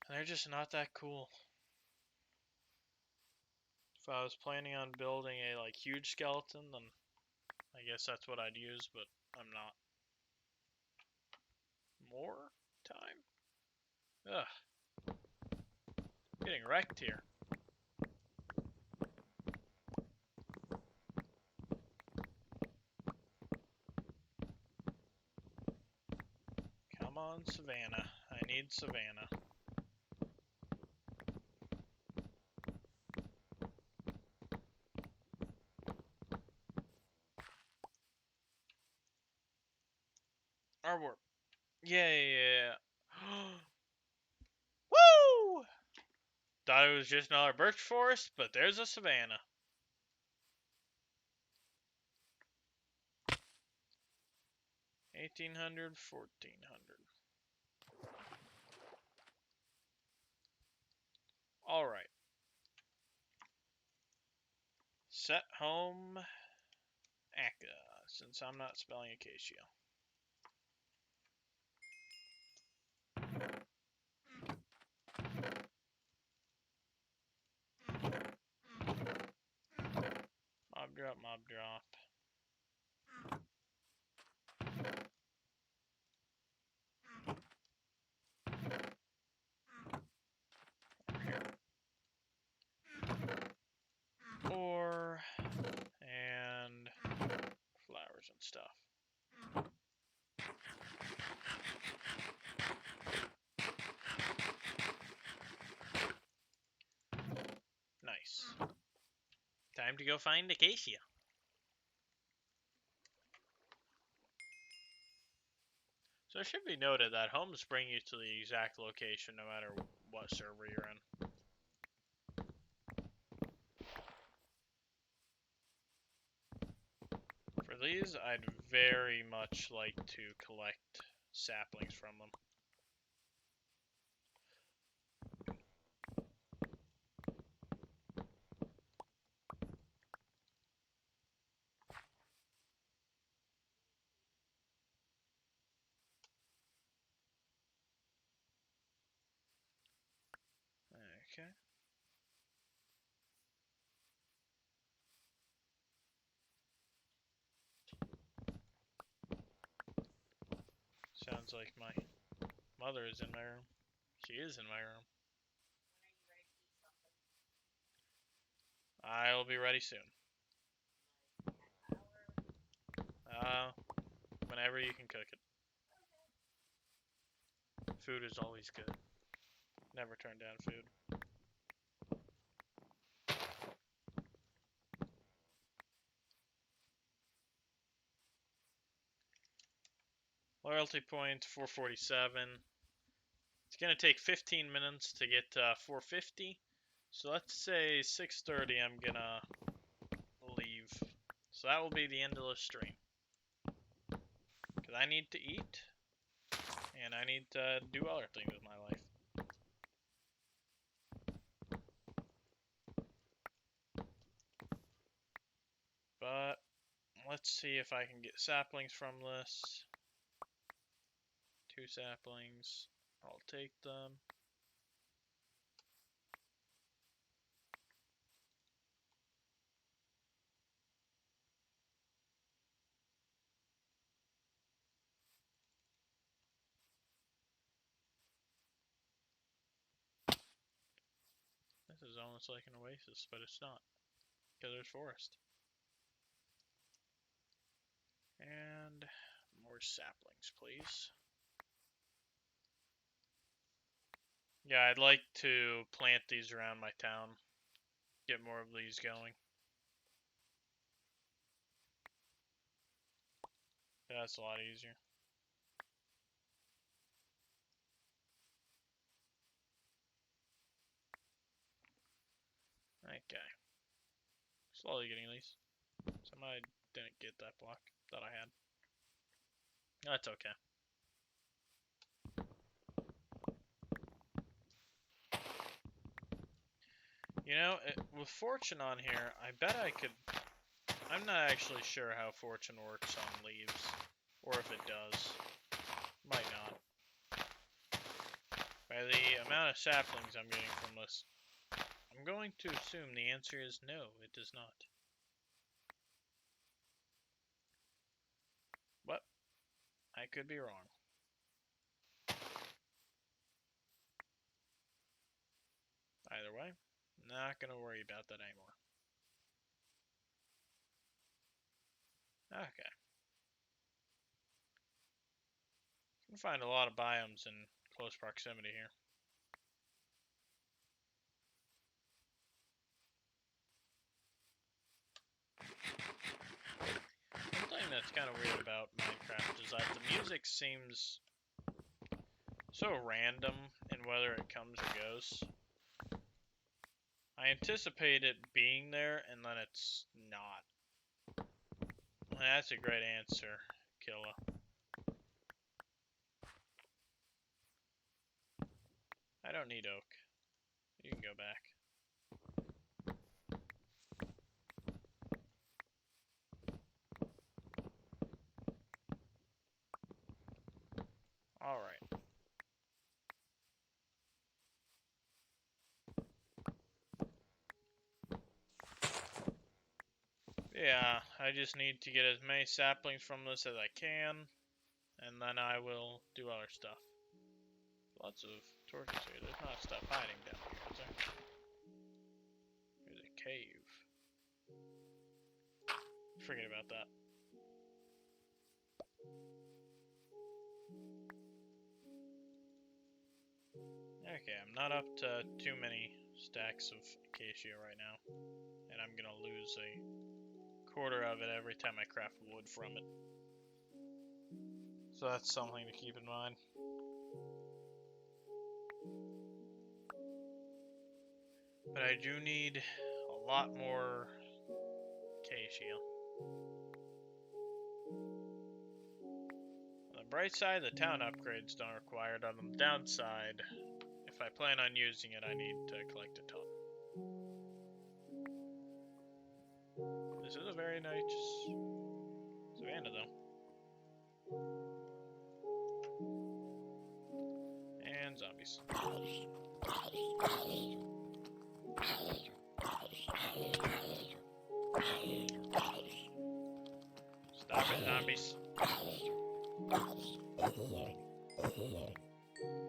S1: And they're just not that cool. If I was planning on building a like huge skeleton, then I guess that's what I'd use, but I'm not. More time? Ugh. Getting wrecked here. Come on, Savannah. I need Savannah. Our warp. Yeah. Woo! Thought it was just another birch forest, but there's a Savannah. $1,800, $1,400. All right. Set home Akka, since I'm not spelling acacia. Mob drop, mob drop. Ore and flowers and stuff. Nice. Time to go find acacia. So it should be noted that homes bring you to the exact location no matter what server you're in. For these, I'd very much like to collect saplings from them. Okay. Sounds like my mother is in my room. She is in my room. I'll be ready soon. Whenever you can cook it. Food is always good. Never turn down food. Loyalty points 447. It's gonna take 15 minutes to get 450. So let's say 6:30. I'm gonna leave. So that will be the end of the stream. Because I need to eat. And I need to do other things with my life. But let's see if I can get saplings from this. 2 saplings. I'll take them. This is almost like an oasis, but it's not. Because there's forest. And more saplings, please. Yeah, I'd like to plant these around my town. Get more of these going. That's a lot easier. Okay. Slowly getting these. Somehow I didn't get that block that I had. That's okay. You know, with fortune on here, I bet I could... I'm not actually sure how fortune works on leaves. Or if it does. Might not. By the amount of saplings I'm getting from this, I'm going to assume the answer is no, it does not. But I could be wrong. Either way, not going to worry about that anymore. Okay. You can find a lot of biomes in close proximity here. One thing that's kind of weird about Minecraft is that the music seems so random in whether it comes or goes. I anticipate it being there, and then it's not. That's a great answer, Killa. I don't need oak. You can go back. Alright. Yeah, I just need to get as many saplings from this as I can, and then I will do other stuff. Lots of torches here. There's not stuff hiding down here, is there? There's a cave. Forget about that. Okay, I'm not up to too many stacks of acacia right now, and I'm gonna lose a quarter of it every time I craft wood from it. So that's something to keep in mind. But I do need a lot more acacia. On the bright side, the town upgrades don't require it. On the downside, if I plan on using it, I need to collect a ton. This is a very nice savannah, though. And zombies. Stop it, zombies.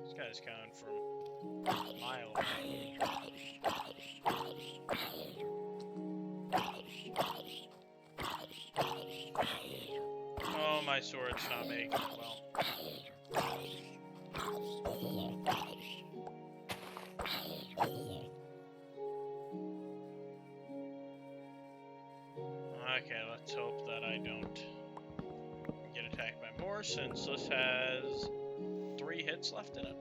S1: This guy's coming from a mile away. Oh, my sword's not making it well. Okay, let's hope that I don't get attacked by more, since this has 3 hits left in it.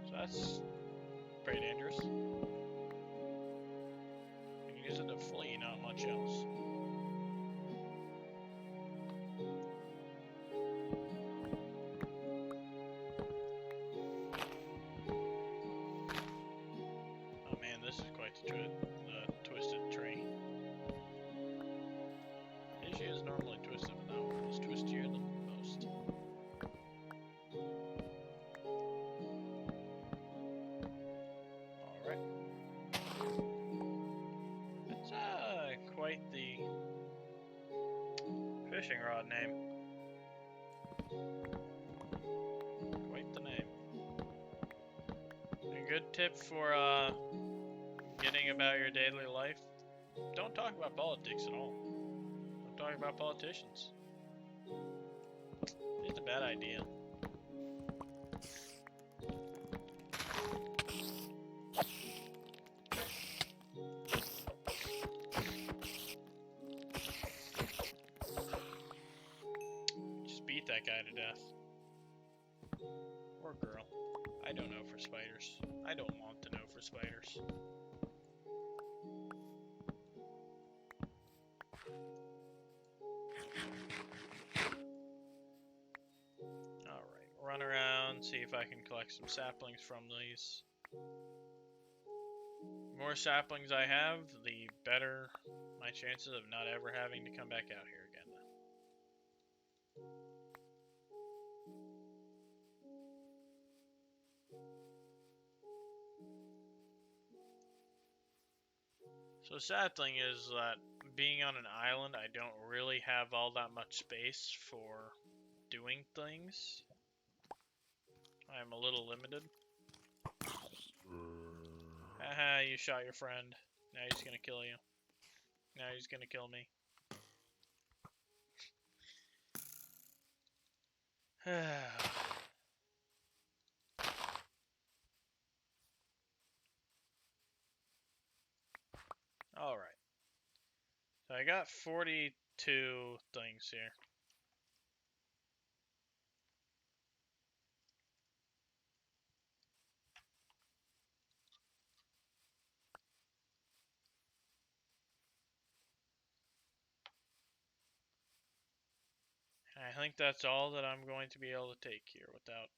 S1: So that's pretty dangerous. You can use it to flee, not much else. Oh man, this is quite the twisted tree. She is normally twisted, but that one is twistier than most. Alright. That's quite the fishing rod name. Quite the name. A good tip for getting about your daily life: don't talk about politics at all. Don't talk about politicians. It's a bad idea. Just beat that guy to death. Or girl. I don't know for spiders. I don't want to know for spiders. Alright, run around, see if I can collect some saplings from these. The more saplings I have, the better my chances of not ever having to come back out here again. So sad thing is that being on an island, I don't really have all that much space for doing things. I'm a little limited. Haha, you shot your friend. Now he's gonna kill you. Now he's gonna kill me. Alright. So I got 42 things here. And I think that's all that I'm going to be able to take here without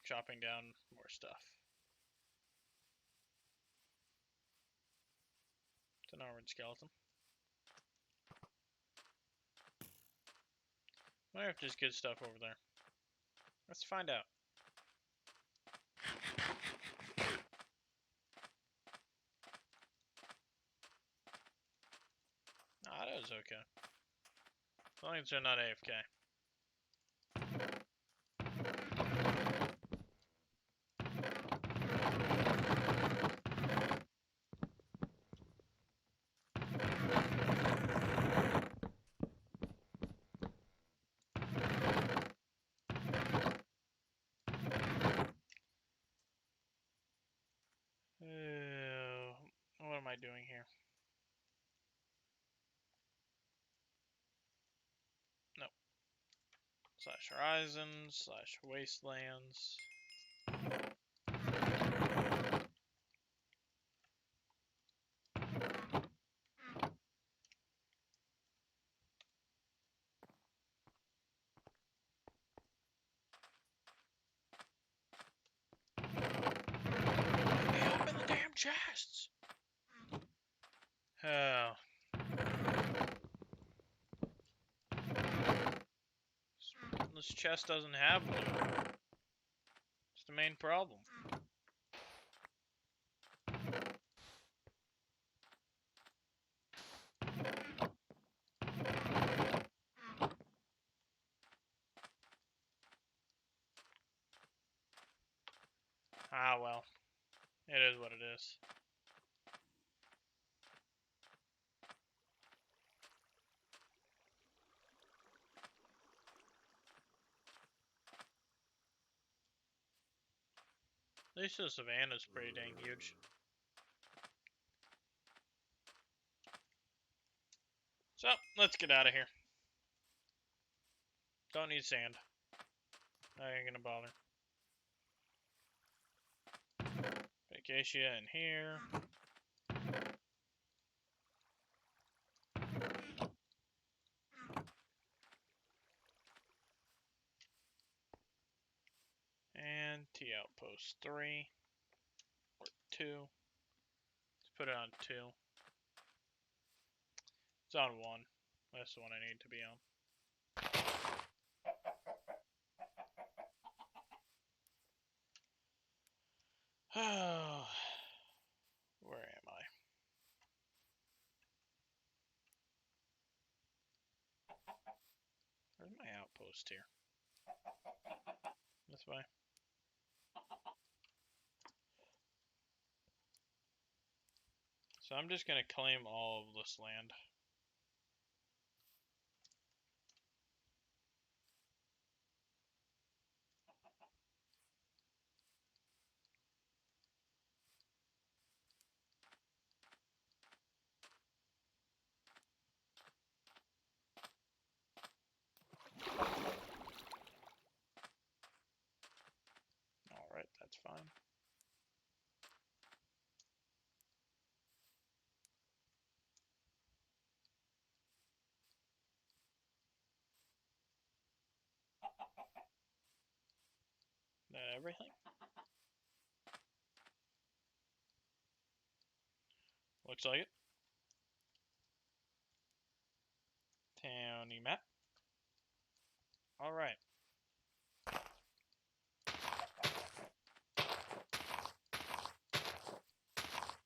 S1: chopping down more stuff. It's an armored skeleton. I wonder if there's good stuff over there. Let's find out. Ah, that was okay. As long as they're not AFK. What am I doing here? No. /Horizons, /Wastelands. Let me open the damn chests! Oh. This chest doesn't have loot. It's the main problem. Ah, well. It is what it is. At least the savannah's pretty dang huge. So, let's get out of here. Don't need sand. I ain't gonna bother. Acacia in here. And T outpost 3. Or 2. Let's put it on 2. It's on 1. That's the one I need to be on. Oh, where am I? Where's my outpost here? This way. So I'm just gonna claim all of this land. Alright, that's fine. That everything? Looks like it. Towny map. Alright.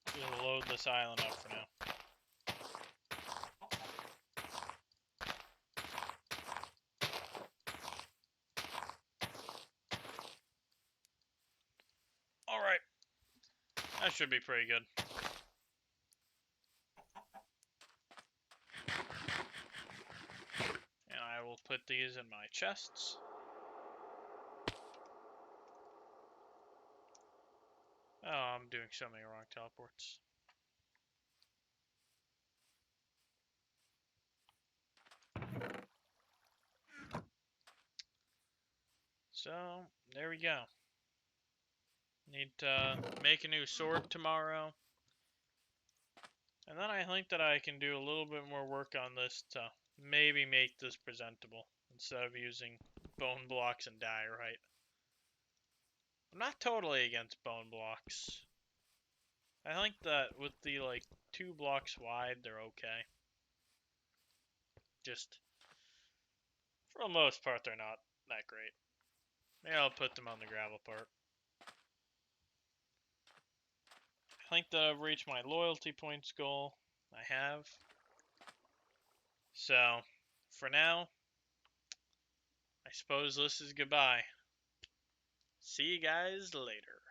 S1: Just load this island up for now. Alright. That should be pretty good. And I will put these in my chests. Oh, I'm doing so many wrong teleports. So, there we go. Need to make a new sword tomorrow. And then I think that I can do a little bit more work on this to maybe make this presentable instead of using bone blocks and diorite. I'm not totally against bone blocks. I think that with the, 2 blocks wide, they're okay. Just, for the most part, they're not that great. Maybe I'll put them on the gravel part. I think that I've reached my loyalty points goal. I have. So, for now, I suppose this is goodbye. See you guys later.